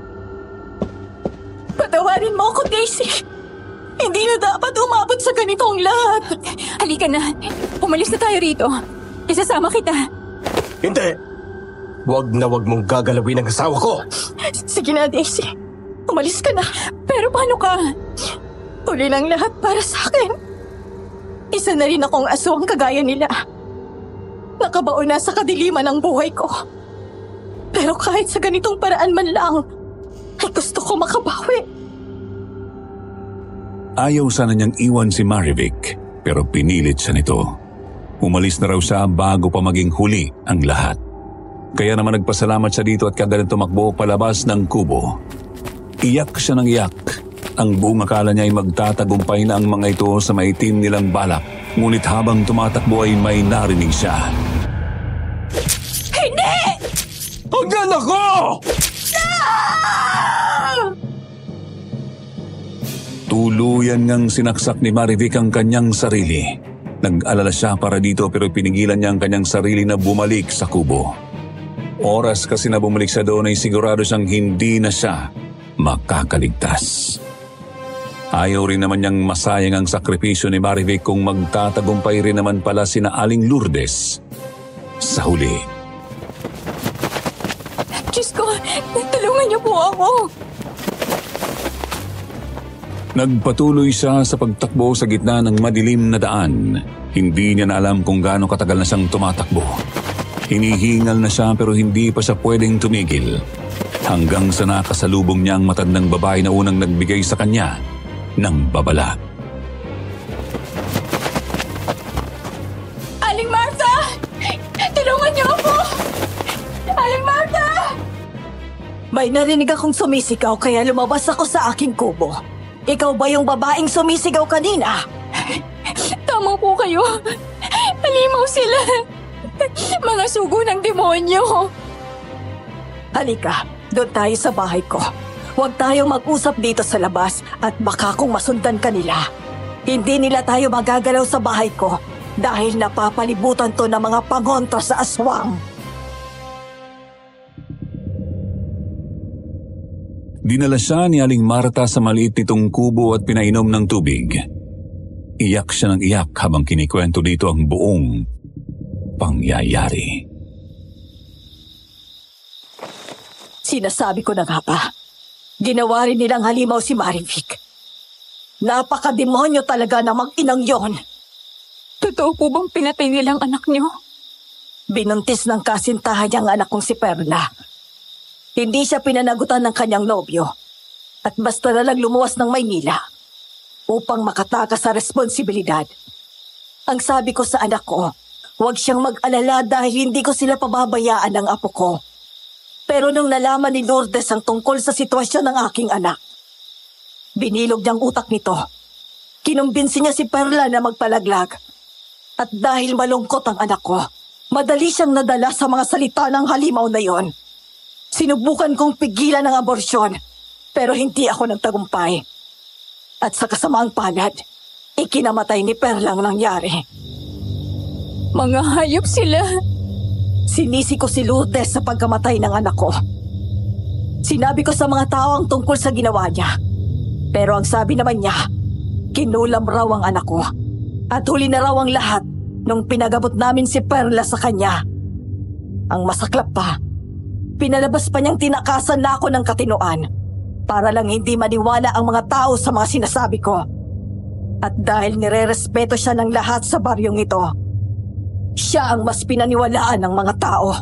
Patawarin mo ako, Daisy! Hindi na dapat umabot sa ganitong lahat! Halika na. Umalis na tayo rito. Isasama kita. Hindi! Wag mong gagalawin ang asawa ko! Sige na, Daisy. Umalis ka na. Pero paano ka? Huli ng lahat para sa akin. Isa na rin akong aswang kagaya nila. Nakabaon na sa kadiliman ng buhay ko. Pero kahit sa ganitong paraan man lang, ay gusto ko makabawi. Ayaw sana niyang iwan si Marivic pero pinilit siya nito. Umalis na raw siya bago pa maging huli ang lahat. Kaya naman nagpasalamat siya dito at kagaling tumakbo palabas ng kubo. Iyak siya ng iyak. Ang buong akala niya ay magtatagumpay na ang mga ito sa maitim nilang balak. Ngunit habang tumatakbo ay may narinig siya. Hindi! Hanggang ako! Tuluyan ngang sinaksak ni Marivic ang kanyang sarili. Nag-alala siya para dito pero pinigilan niya ang kanyang sarili na bumalik sa kubo. Oras kasi na bumalik siya doon ay sigurado siyang hindi na siya makakaligtas. Ayaw rin naman niyang masayang ang sakripisyo ni Marivic kung magtatagumpay rin naman pala sina Aling Lourdes sa huli. Diyos ko, tulungan niyo po ako. Nagpatuloy siya sa pagtakbo sa gitna ng madilim na daan. Hindi niya na alam kung gaano katagal na siyang tumatakbo. Hinihingal na siya pero hindi pa siya pwedeng tumigil. Hanggang sa nakasalubong niya ang matandang babae na unang nagbigay sa kanya ng babala. Aling Martha! Tulungan niyo ako! Aling Martha! May narinig akong sumisigaw kaya lumabas ako sa aking kubo. Ikaw ba yung babaeng sumisigaw kanina? Tama po kayo. Halimaw sila. Mga sugo ng demonyo. Halika, doon tayo sa bahay ko. Huwag tayong mag-usap dito sa labas at baka kung masundan ka nila. Hindi nila tayo magagalaw sa bahay ko dahil napapalibutan to ng mga pangontra sa aswang. Dinala siya ni Aling Marta sa maliit nitong kubo at pinainom ng tubig. Iyak siya ng iyak habang kinikwento dito ang buong pangyayari. Sinasabi ko na nga ba, ginawa rin nilang halimaw si Marivic. Napakademonyo talaga ng mag-inang yon. Totoo po bang pinatay nilang anak niyo? Binuntis ng kasintahan niyang anak kong si Perla. Hindi siya pinanagutan ng kanyang nobyo at basta na lang lumuwas ng Maynila upang makatakas sa responsibilidad. Ang sabi ko sa anak ko, huwag siyang mag-alala dahil hindi ko sila pababayaan ng apo ko. Pero nung nalaman ni Lourdes ang tungkol sa sitwasyon ng aking anak, binilog niyang utak nito. Kinumbinsi niya si Perla na magpalaglag. At dahil malungkot ang anak ko, madali siyang nadala sa mga salita ng halimaw na yon. Sinubukan kong pigilan ang aborsyon, pero hindi ako nagtagumpay. At sa kasamaang palad, ikinamatay ni Perla ang nangyari. Mga hayop sila. Sinisi ko si Lourdes sa pagkamatay ng anak ko. Sinabi ko sa mga tao ang tungkol sa ginawa niya. Pero ang sabi naman niya, kinulam raw ang anak ko. At huli na raw ang lahat nung pinagabot namin si Perla sa kanya. Ang masaklap pa, pinalabas pa niyang tinakasan na ako ng katinoan para lang hindi maniwala ang mga tao sa mga sinasabi ko. At dahil nire-respeto siya ng lahat sa baryong ito, siya ang mas pinaniwalaan ng mga tao.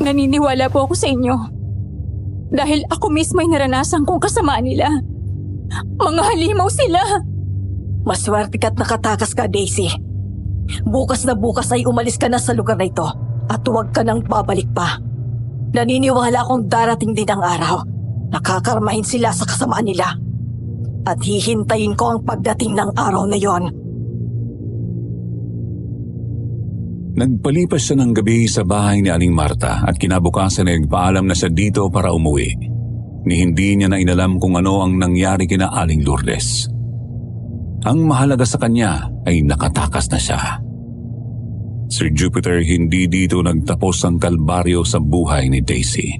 Naniniwala po ako sa inyo. Dahil ako mismo ay naranasan kong kasamaan nila. Mga halimaw sila. Maswerte ka't nakatakas ka, Daisy. Bukas na bukas ay umalis ka na sa lugar na ito at huwag ka nang babalik pa. Naniniwala akong darating din ang araw. Nakakarmahin sila sa kasamaan nila. At hihintayin ko ang pagdating ng araw na yon. Nagpalipas siya ng gabi sa bahay ni Aling Marta at kinabukasan ay nagpaalam na siya dito para umuwi. Ni hindi niya na inalam kung ano ang nangyari kina Aling Lourdes. Ang mahalaga sa kanya ay nakatakas na siya. Sir Jupiter, hindi dito nagtapos ang kalbaryo sa buhay ni Daisy.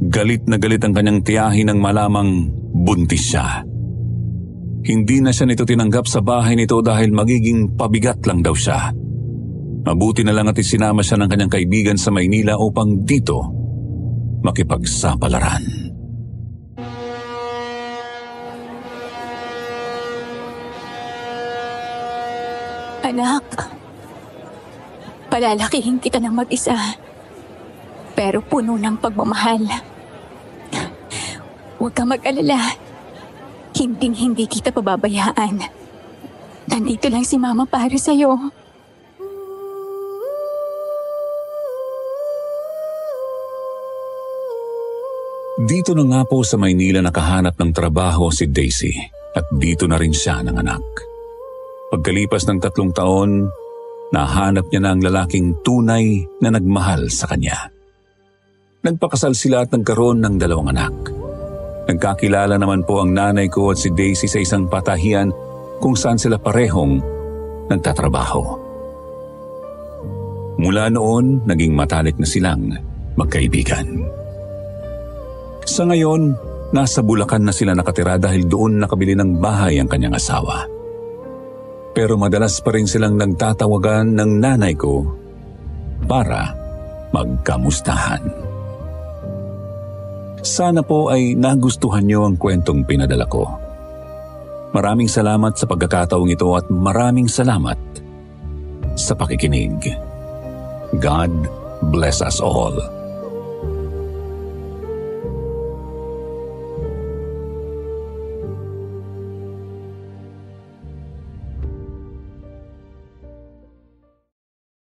Galit na galit ang kanyang tiyahin nang malamang buntis siya. Hindi na siya nito tinanggap sa bahay nito dahil magiging pabigat lang daw siya. Mabuti na lang at isinama siya ng kanyang kaibigan sa Maynila upang dito makipagsapalaran. Anak, palalakihin kita ng mag-isa, pero puno ng pagmamahal. Huwag kang mag-alala. Hindi kita pababayaan. Nandito lang si Mama para sa'yo. Dito na nga po sa Maynila nakahanap ng trabaho si Daisy at dito na rin siya nanganak. Pagkalipas ng 3 taon, nahanap niya na ang lalaking tunay na nagmahal sa kanya. Nagpakasal sila at nagkaroon ng 2 anak. Nagkakilala naman po ang nanay ko at si Daisy sa isang patahian kung saan sila parehong nagtatrabaho. Mula noon, naging matalik na silang magkaibigan. Sa ngayon, nasa Bulacan na sila nakatira dahil doon nakabili ng bahay ang kanyang asawa. Pero madalas pa rin silang nagtatawagan ng nanay ko para magkamustahan. Sana po ay nagustuhan niyo ang kwentong pinadala ko. Maraming salamat sa pagkakataong ito at maraming salamat sa pakikinig. God bless us all.